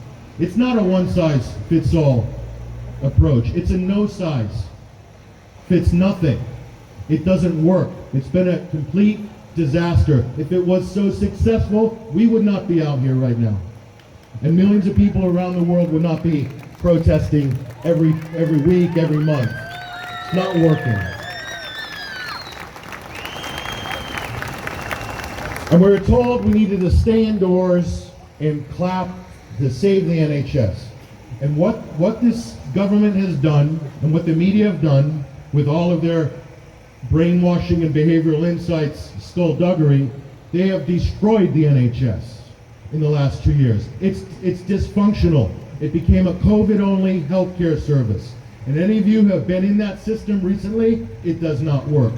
It's not a one-size-fits-all approach. It's a no-size-fits-nothing. It doesn't work. It's been a complete disaster. If it was so successful, we would not be out here right now. And millions of people around the world would not be protesting every week, every month. It's not working. And we were told we needed to stay indoors and clap to save the NHS. And what this government has done, and what the media have done with all of their brainwashing and behavioral insights, skullduggery, they have destroyed the NHS in the last 2 years. It's dysfunctional. It became a COVID-only healthcare service. And any of you who have been in that system recently, it does not work.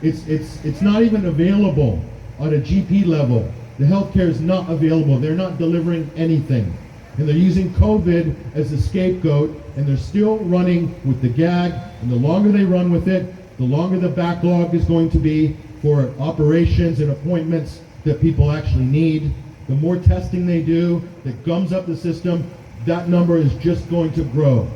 It's not even available on a GP level. The healthcare is not available. They're not delivering anything. And they're using COVID as a scapegoat, and they're still running with the gag. And the longer they run with it, the longer the backlog is going to be for operations and appointments that people actually need. The more testing they do that gums up the system, that number is just going to grow.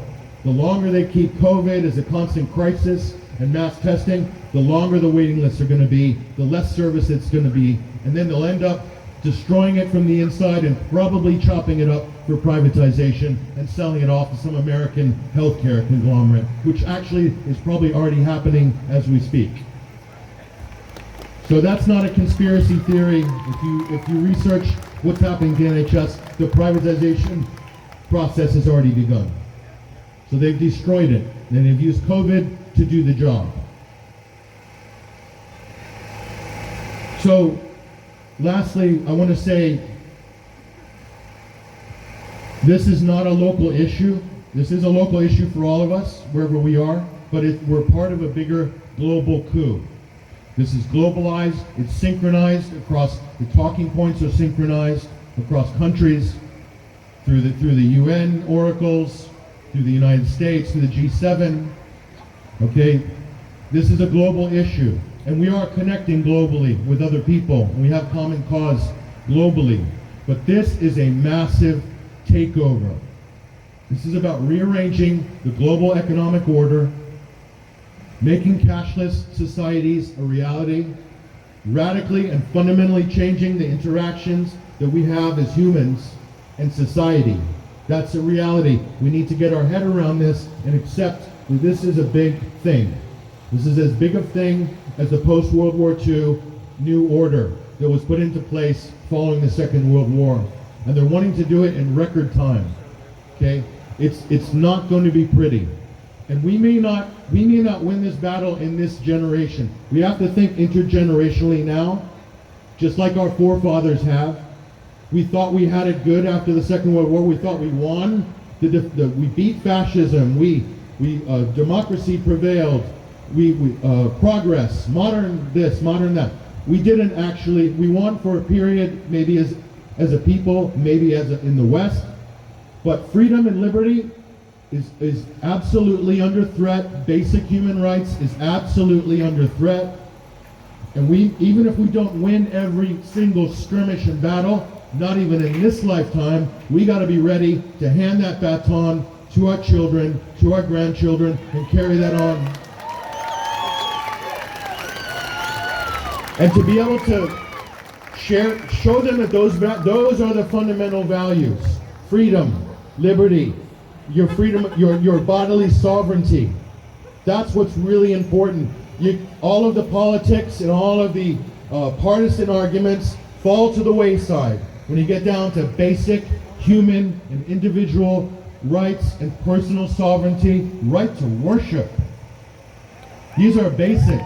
The longer they keep COVID as a constant crisis and mass testing, the longer the waiting lists are going to be, the less service it's going to be, and then they'll end up destroying it from the inside and probably chopping it up for privatization and selling it off to some American healthcare conglomerate, which actually is probably already happening as we speak. So that's not a conspiracy theory. If you research what's happening to the NHS, the privatization process has already begun. So they've destroyed it, and they've used COVID to do the job. So, lastly, I want to say this is not a local issue. This is a local issue for all of us, wherever we are, but we're part of a bigger global coup. This is globalized, it's synchronized across, the talking points are synchronized across countries, through the UN oracles, through the United States, through the G7. Okay, this is a global issue, and we are connecting globally with other people. We have common cause globally, but this is a massive takeover. This is about rearranging the global economic order, making cashless societies a reality, radically and fundamentally changing the interactions that we have as humans and society. That's a reality. We need to get our head around this and accept that this is a big thing. This is as big a thing as the post-World War II New Order that was put into place following the Second World War. And they're wanting to do it in record time. Okay? It's not going to be pretty. And we may not win this battle in this generation. We have to think intergenerationally now, just like our forefathers have. We thought we had it good after the Second World War. We thought we won. We beat fascism. Democracy prevailed. Progress, modern this, modern that. We didn't actually. We won for a period, maybe as a people, maybe in the West. But freedom and liberty is absolutely under threat. Basic human rights is absolutely under threat. And even if we don't win every single skirmish and battle, not even in this lifetime, we got to be ready to hand that baton to our children, to our grandchildren, and carry that on. And to be able to show them that those are the fundamental values: freedom, liberty, your freedom, your bodily sovereignty. That's what's really important. All of the politics and all of the partisan arguments fall to the wayside when you get down to basic human and individual rights and personal sovereignty, right to worship. These are basics.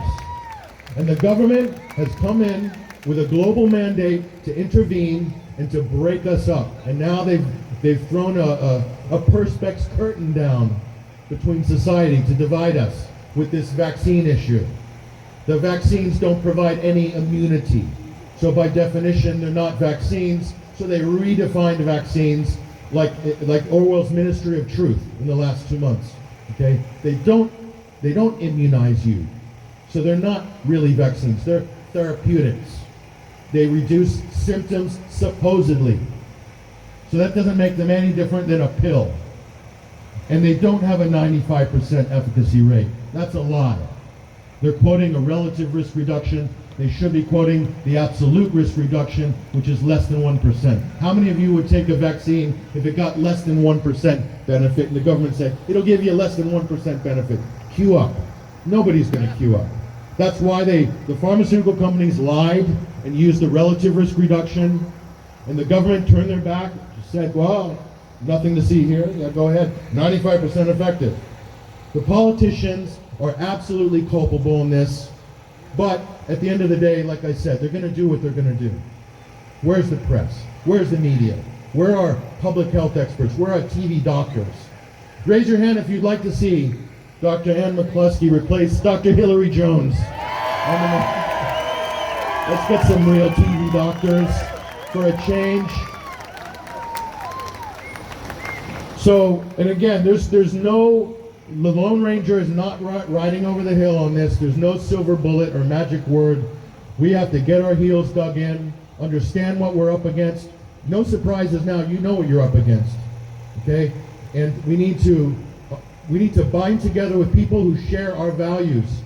And the government has come in with a global mandate to intervene and to break us up. And now they've thrown a perspex curtain down between society to divide us with this vaccine issue. The vaccines don't provide any immunity. So by definition, they're not vaccines. So they redefined vaccines like Orwell's Ministry of Truth in the last 2 months. Okay? They don't immunize you. So they're not really vaccines. They're therapeutics. They reduce symptoms supposedly. So that doesn't make them any different than a pill. And they don't have a 95% efficacy rate. That's a lie. They're quoting a relative risk reduction. They should be quoting the absolute risk reduction, which is less than 1%. How many of you would take a vaccine if it got less than 1% benefit and the government said, it'll give you less than 1% benefit? Queue up. Nobody's going to queue up. That's why the pharmaceutical companies lied and used the relative risk reduction, and the government turned their back, said, well, nothing to see here, yeah, go ahead, 95% effective. The politicians are absolutely culpable in this, but at the end of the day, like I said, they're going to do what they're going to do. Where's the press? Where's the media? Where are public health experts? Where are TV doctors? Raise your hand if you'd like to see Dr. Ann McCluskey replace Dr. Hillary Jones. Let's get some real TV doctors for a change. So, and again, there's no, the Lone Ranger is not riding over the hill on this. There's no silver bullet or magic word. We have to get our heels dug in, understand what we're up against. No surprises now, you know what you're up against, okay? And we need to bind together with people who share our values,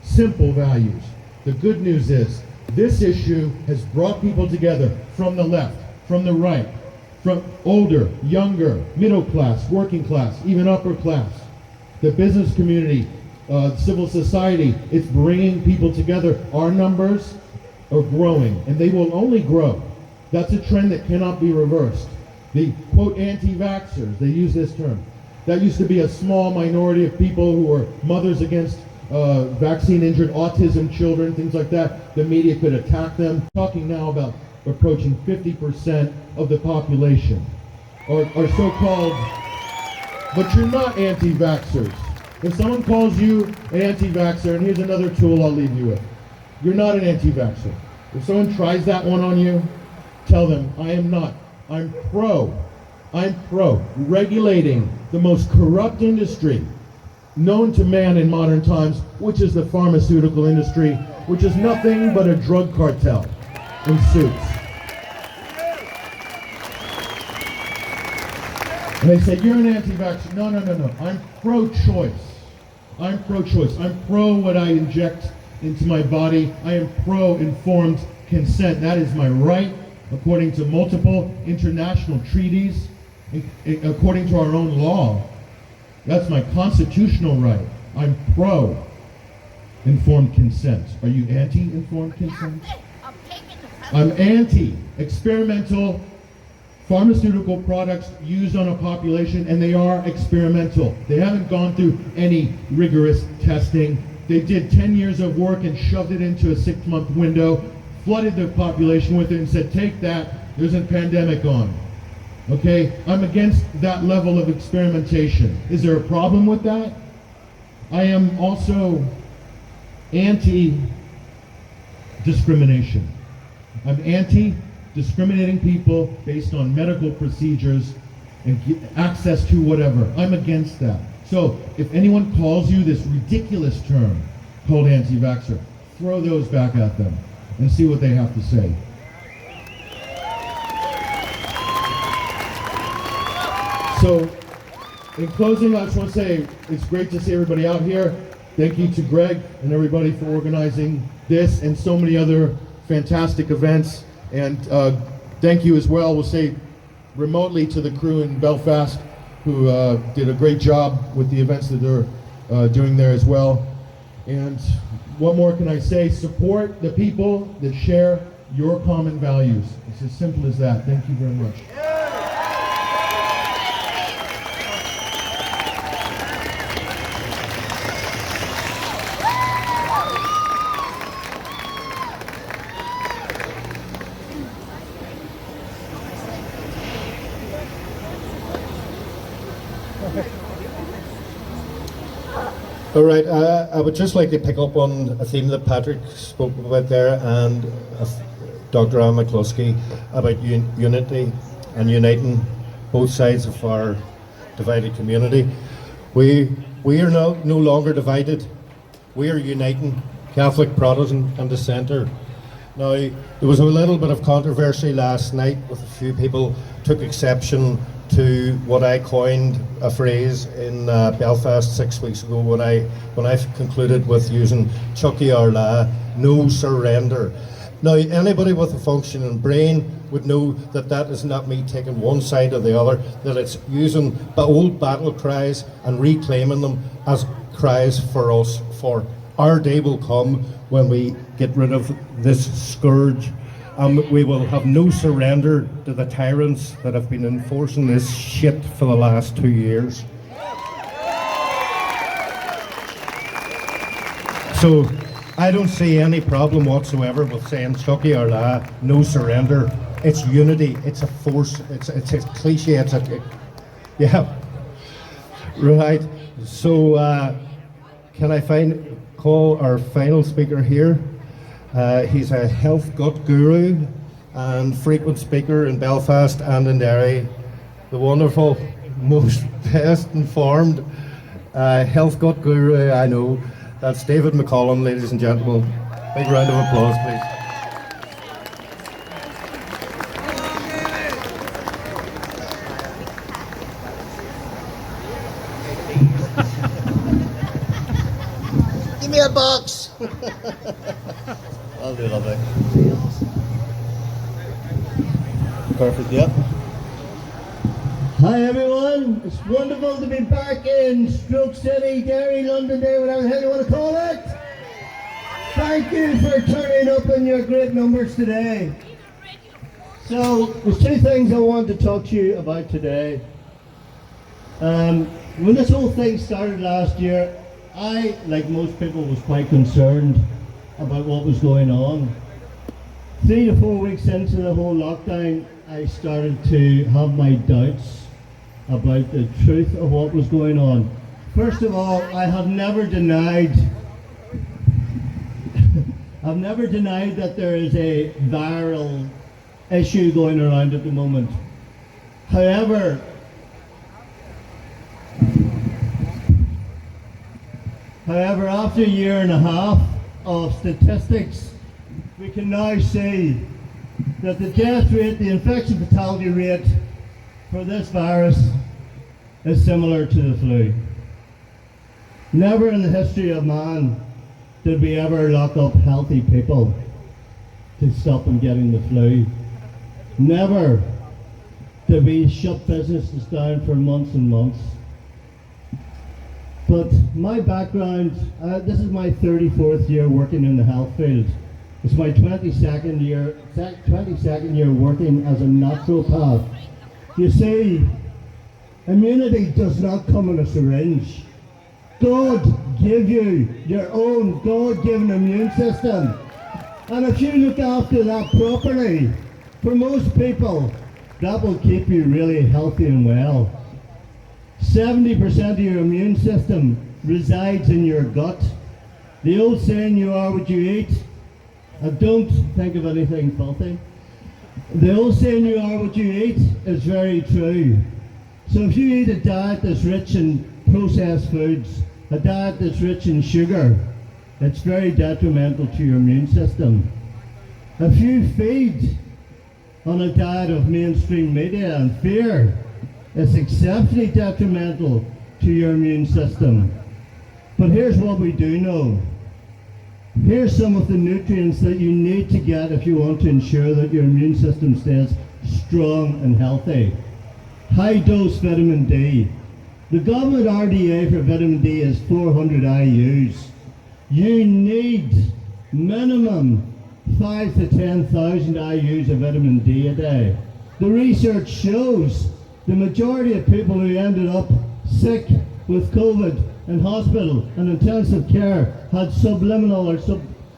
simple values. The good news is, this issue has brought people together from the left, from the right, from older, younger, middle class, working class, even upper class. The business community, civil society, it's bringing people together. Our numbers are growing, and they will only grow. That's a trend that cannot be reversed. The, quote, anti-vaxxers, they use this term. That used to be a small minority of people who were mothers against vaccine-injured autism children, things like that. The media could attack them. Talking now about approaching 50% of the population are so-called, but you're not anti-vaxxers. If someone calls you an anti-vaxxer, and here's another tool I'll leave you with, you're not an anti-vaxxer. If someone tries that one on you, tell them, I am not. I'm pro regulating the most corrupt industry known to man in modern times, which is the pharmaceutical industry, which is nothing but a drug cartel in suits. And they say, you're an anti-vaxxer. No. I'm pro-choice. I'm pro-choice. I'm pro what I inject into my body. I am pro-informed consent. That is my right, according to multiple international treaties, according to our own law. That's my constitutional right. I'm pro-informed consent. Are you anti-informed consent? I'm anti-experimental pharmaceutical products used on a population, and they are experimental. They haven't gone through any rigorous testing. They did 10 years of work and shoved it into a 6-month window, flooded the population with it and said, take that, there's a pandemic on. Okay, I'm against that level of experimentation. Is there a problem with that? I am also anti-discrimination. I'm anti-discriminating people based on medical procedures and access to whatever. I'm against that. So if anyone calls you this ridiculous term called anti-vaxxer, throw those back at them and see what they have to say. So, in closing, I just want to say it's great to see everybody out here. Thank you to Greg and everybody for organizing this and so many other fantastic events. And thank you as well, we'll say remotely, to the crew in Belfast who did a great job with the events that they're doing there as well. And what more can I say? Support the people that share your common values. It's as simple as that. Thank you very much. All right, I would just like to pick up on a theme that Patrick spoke about there, and Dr. Ann McCluskey, about unity and uniting both sides of our divided community. We are no longer divided. We are uniting Catholic, Protestant and dissenter. Now, there was a little bit of controversy last night with a few people took exception to what I coined a phrase in Belfast 6 weeks ago when I concluded with using Chucky Arla, no surrender. Now, anybody with a functioning brain would know that that is not me taking one side or the other, that it's using old battle cries and reclaiming them as cries for us for Our day will come when we get rid of this scourge, and we will have no surrender to the tyrants that have been enforcing this shit for the last 2 years. So I don't see any problem whatsoever with saying Chucky or La, no surrender. It's unity, it's a force, it's a cliche, yeah. Right, so can I call our final speaker here? He's a health gut guru and frequent speaker in Belfast and in Derry. The wonderful, most best informed health gut guru I know. That's David McCollum, ladies and gentlemen. Big round of applause, please. Give me a box. I'll do lovely. Perfect, yep. Hi everyone, it's wonderful to be back in Stroke City, Derry, Londonderry, whatever the hell you want to call it. Thank you for turning up in your great numbers today. So, there's two things I want to talk to you about today. When this whole thing started last year, I, like most people, was quite concerned about what was going on. 3 to 4 weeks into the whole lockdown, I started to have my doubts about the truth of what was going on. First of all, I have never denied that there is a viral issue going around at the moment. However, after a year and a half of statistics, we can now see that the death rate, the infection fatality rate for this virus is similar to the flu. Never in the history of man did we ever lock up healthy people to stop them getting the flu. Never did we shut businesses down for months and months. But my background, this is my 34th year working in the health field. It's my 22nd year working as a naturopath. You see, immunity does not come in a syringe. God gave you your own God-given immune system. And if you look after that properly, for most people, that will keep you really healthy and well. 70% of your immune system resides in your gut. The old saying, you are what you eat, and don't think of anything filthy. The old saying, you are what you eat, is very true. So if you eat a diet that's rich in processed foods, a diet that's rich in sugar, it's very detrimental to your immune system. If you feed on a diet of mainstream media and fear, it's exceptionally detrimental to your immune system. But here's what we do know. Here's some of the nutrients that you need to get if you want to ensure that your immune system stays strong and healthy. High dose vitamin D. The government RDA for vitamin D is 400 IUs. You need minimum 5 to 10,000 IUs of vitamin D a day. The research shows the majority of people who ended up sick with COVID in hospital and intensive care had subliminal or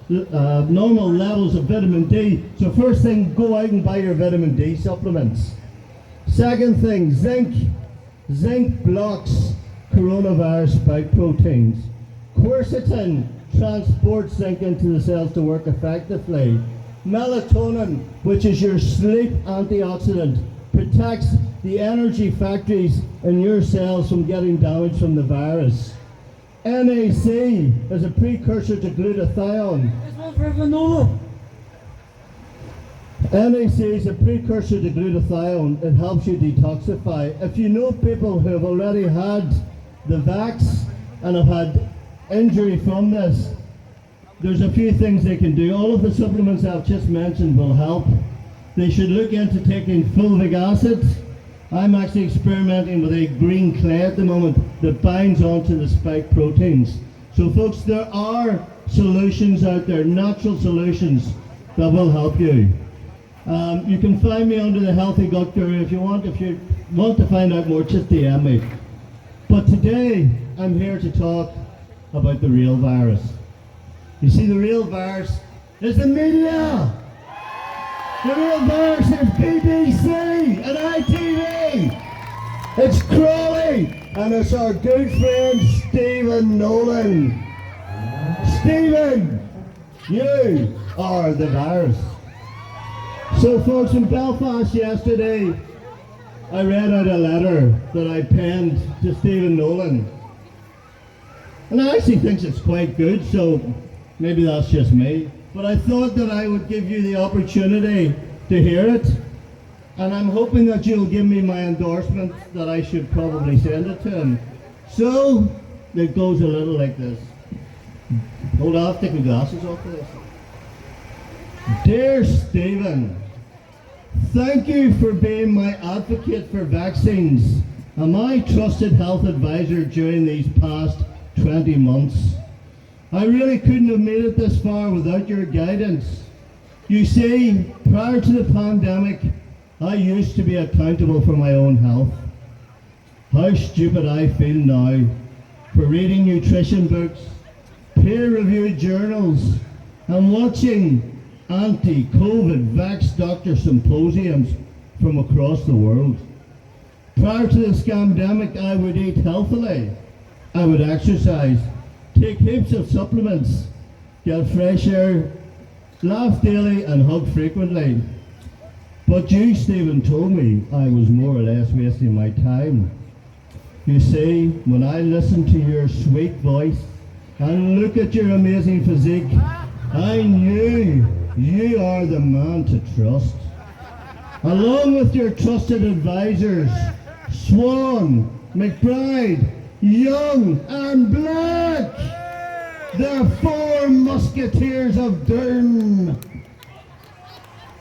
normal levels of vitamin D. So first thing, go out and buy your vitamin D supplements. Second thing, zinc. Zinc blocks coronavirus spike proteins. Quercetin transports zinc into the cells to work effectively. Melatonin, which is your sleep antioxidant, protects the energy factories in your cells from getting damaged from the virus. NAC is a precursor to glutathione. NAC is a precursor to glutathione. It helps you detoxify. If you know people who have already had the vax and have had injury from this, there's a few things they can do. All of the supplements I've just mentioned will help. They should look into taking fulvic acid. I'm actually experimenting with a green clay at the moment that binds onto the spike proteins. So folks, there are solutions out there, natural solutions that will help you. You can find me under the Healthy Gut Guru if you want to find out more, just DM me. But today, I'm here to talk about the real virus. You see, the real virus is the media. The real virus is BBC and ITV. It's Crawley, and it's our good friend Stephen Nolan. Stephen, you are the virus. So folks, in Belfast yesterday, I read out a letter that I penned to Stephen Nolan. And I actually think it's quite good, so maybe that's just me. But I thought that I would give you the opportunity to hear it. And I'm hoping that you'll give me my endorsement that I should probably send it to him. So, it goes a little like this. Hold on, I'll take my glasses off for this. Dear Stephen, thank you for being my advocate for vaccines and my trusted health advisor during these past 20 months. I really couldn't have made it this far without your guidance. You see, prior to the pandemic, I used to be accountable for my own health. How stupid I feel now for reading nutrition books, peer-reviewed journals, and watching anti-COVID vax doctor symposiums from across the world. Prior to the scamdemic, I would eat healthily, I would exercise, take heaps of supplements, get fresh air, laugh daily and hug frequently. But you, Stephen, told me I was more or less wasting my time. You see, when I listen to your sweet voice and look at your amazing physique, I knew you are the man to trust. Along with your trusted advisors, Swan, McBride, Young and Black, the four musketeers of doom.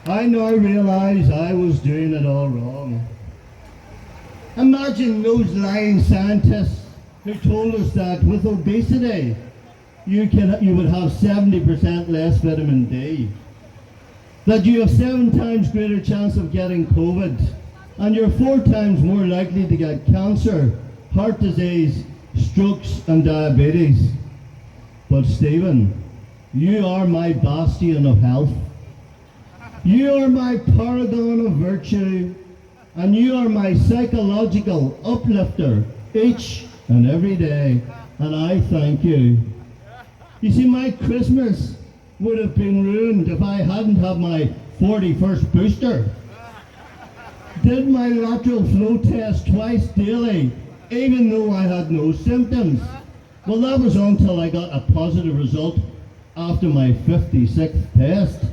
I now realise I was doing it all wrong. Imagine those lying scientists who told us that with obesity, you would have 70% less vitamin D, that you have 7 times greater chance of getting COVID, and you're 4 times more likely to get cancer, heart disease, strokes and diabetes. But Stephen, you are my bastion of health. You are my paragon of virtue, and you are my psychological uplifter each and every day, and I thank you. You see, my Christmas would have been ruined if I hadn't had my 41st booster. Did my lateral flow test twice daily, even though I had no symptoms. Well, that was until I got a positive result after my 56th test.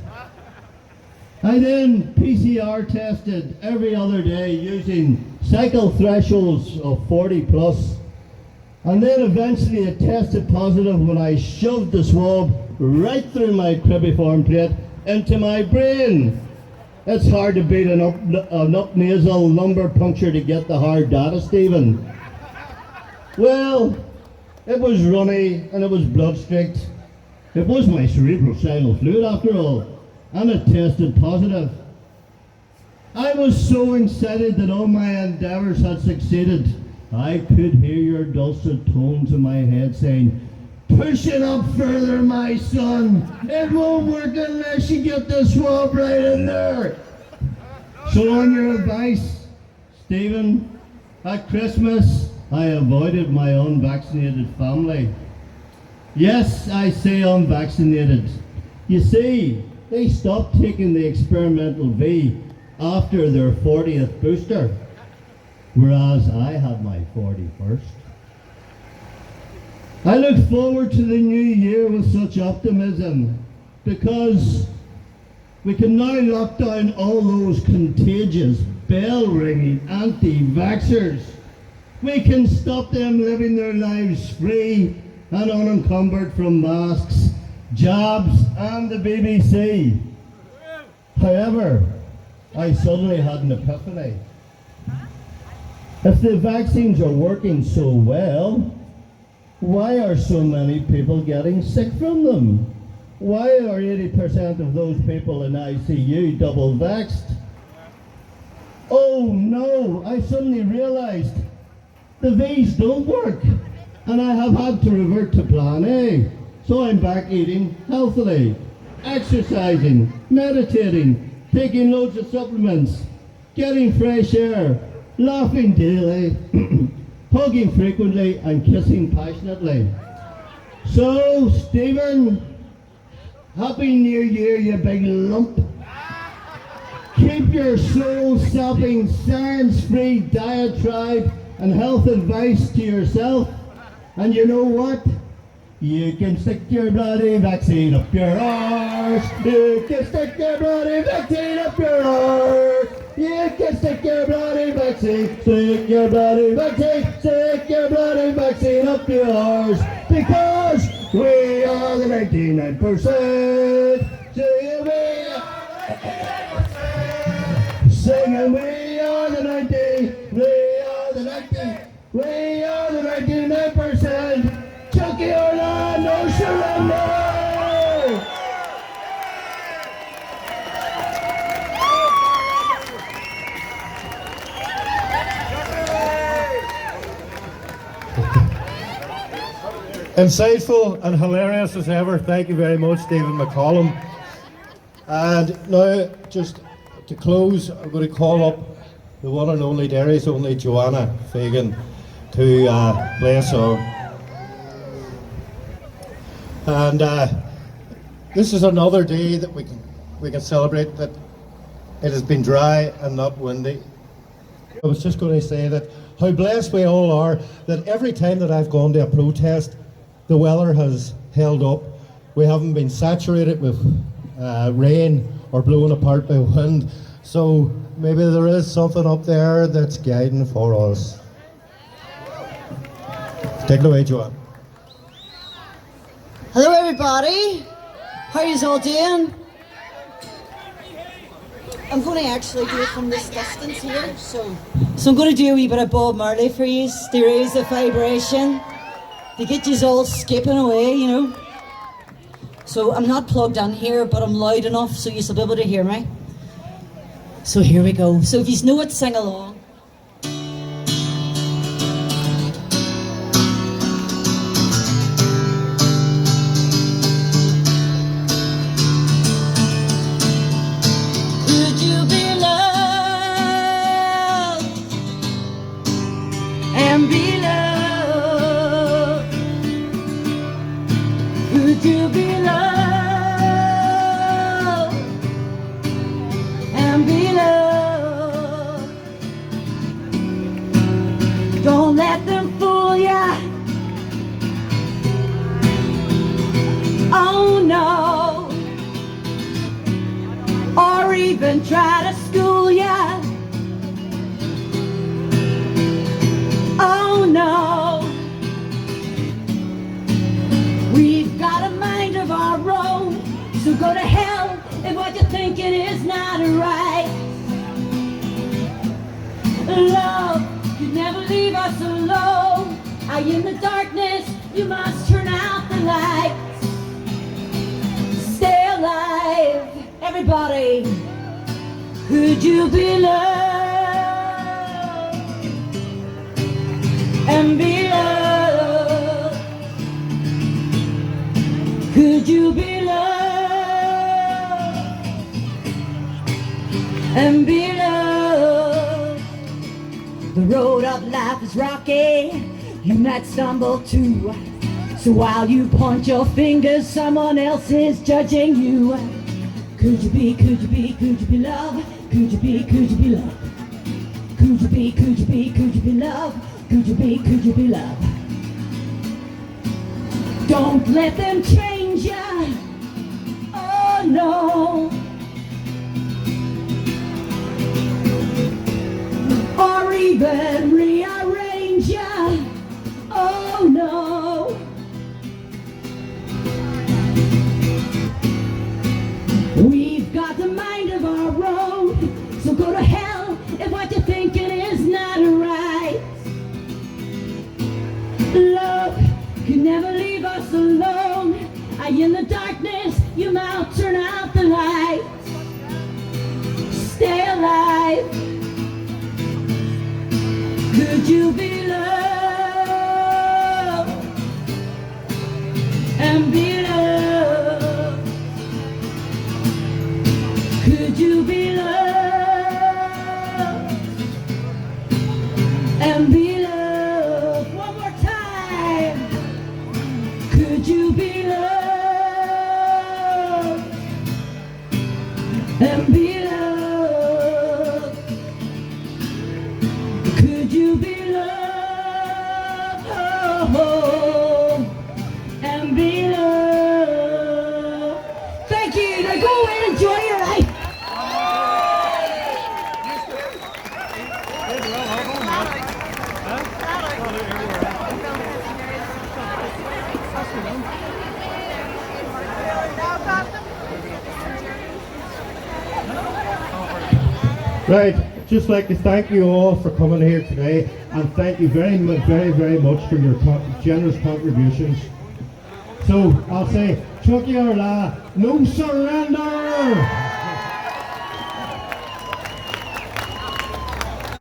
I then PCR tested every other day using cycle thresholds of 40 plus. And then eventually it tested positive when I shoved the swab right through my cribriform plate into my brain. It's hard to beat an up nasal lumbar puncture to get the hard data, Stephen. Well, it was runny and it was blood streaked. It was my cerebral spinal fluid after all, and it tested positive. I was so excited that all my endeavours had succeeded. I could hear your dulcet tones in my head saying, "Push it up further, my son. It won't work unless you get the swab right in there." So on your advice, Stephen, at Christmas, I avoided my unvaccinated family. Yes, I say unvaccinated. You see, they stopped taking the experimental V after their 40th booster, whereas I had my 41st. I look forward to the new year with such optimism because we can now lock down all those contagious, bell-ringing anti-vaxxers. We can stop them living their lives free and unencumbered from masks, jabs and the BBC. However, I suddenly had an epiphany. If the vaccines are working so well, Why are so many people getting sick from them? Why are 80% of those people in ICU double vexed? Oh no, I suddenly realised the V's don't work, and I have had to revert to plan A. So I'm back eating healthily, exercising, meditating, taking loads of supplements, getting fresh air, laughing daily, hugging frequently, and kissing passionately. So, Stephen, Happy New Year, you big lump. Keep your soul-sapping, science-free diatribe and health advice to yourself. And you know what? You can stick your bloody vaccine up your arse. You can stick your bloody vaccine up your arse. You can stick your bloody vaccine. Stick your bloody vaccine. Stick your bloody vaccine up your arse. Because we are the 99%. Singing we are. Singing we are the 90. We are the 90. We are the 99%. Chucky or not, no surrender! Insightful and hilarious as ever. Thank you very much, Stephen McCollum. And now, just to close, I'm going to call up the one and only Derry's only Joanna Fagan to play a song. And this is another day that we can celebrate that it has been dry and not windy. I was just going to say that how blessed we all are that every time that I've gone to a protest, the weather has held up. We haven't been saturated with rain or blown apart by wind. So maybe there is something up there that's guiding for us. Take it away, Joanne. Hello everybody, how are you all doing? I'm going to actually do it from this distance here, so I'm going to do a wee bit of Bob Marley for you to raise the vibration, to get you all skipping away, you know. So I'm not plugged in here, but I'm loud enough so you'll be able to hear me. So here we go. So if you know it, sing along. And be loved. Would you be loved and be loved? Don't let them fool ya. Oh no. Or even try to school ya. Oh no, we've got a mind of our own, so go to hell if what you're thinking is not right. Love could never leave us alone. Out in the darkness, you must turn out the lights. Stay alive, everybody. Could you be loved? And be loved. Could you be loved and be loved? The road of life is rocky, you might stumble too. So while you point your fingers, someone else is judging you. Could you be loved? Could you be loved? Could you be loved? Could you be loved? Don't let them change ya. Oh no. Or even rearrange ya. Oh no. We've got the mind of our own, so go to hell if what you're thinking is not right. Love can In the darkness, you might turn out the light. Stay alive. Could you be loved and be loved? Could you be loved and be loved? One more time. Could you be loved and be loved? Could you be loved and be loved? Thank you. Now go away and enjoy your life. Right, just like to thank you all for coming here today, and thank you very much for your generous contributions. So I'll say, Chucky or La, no surrender!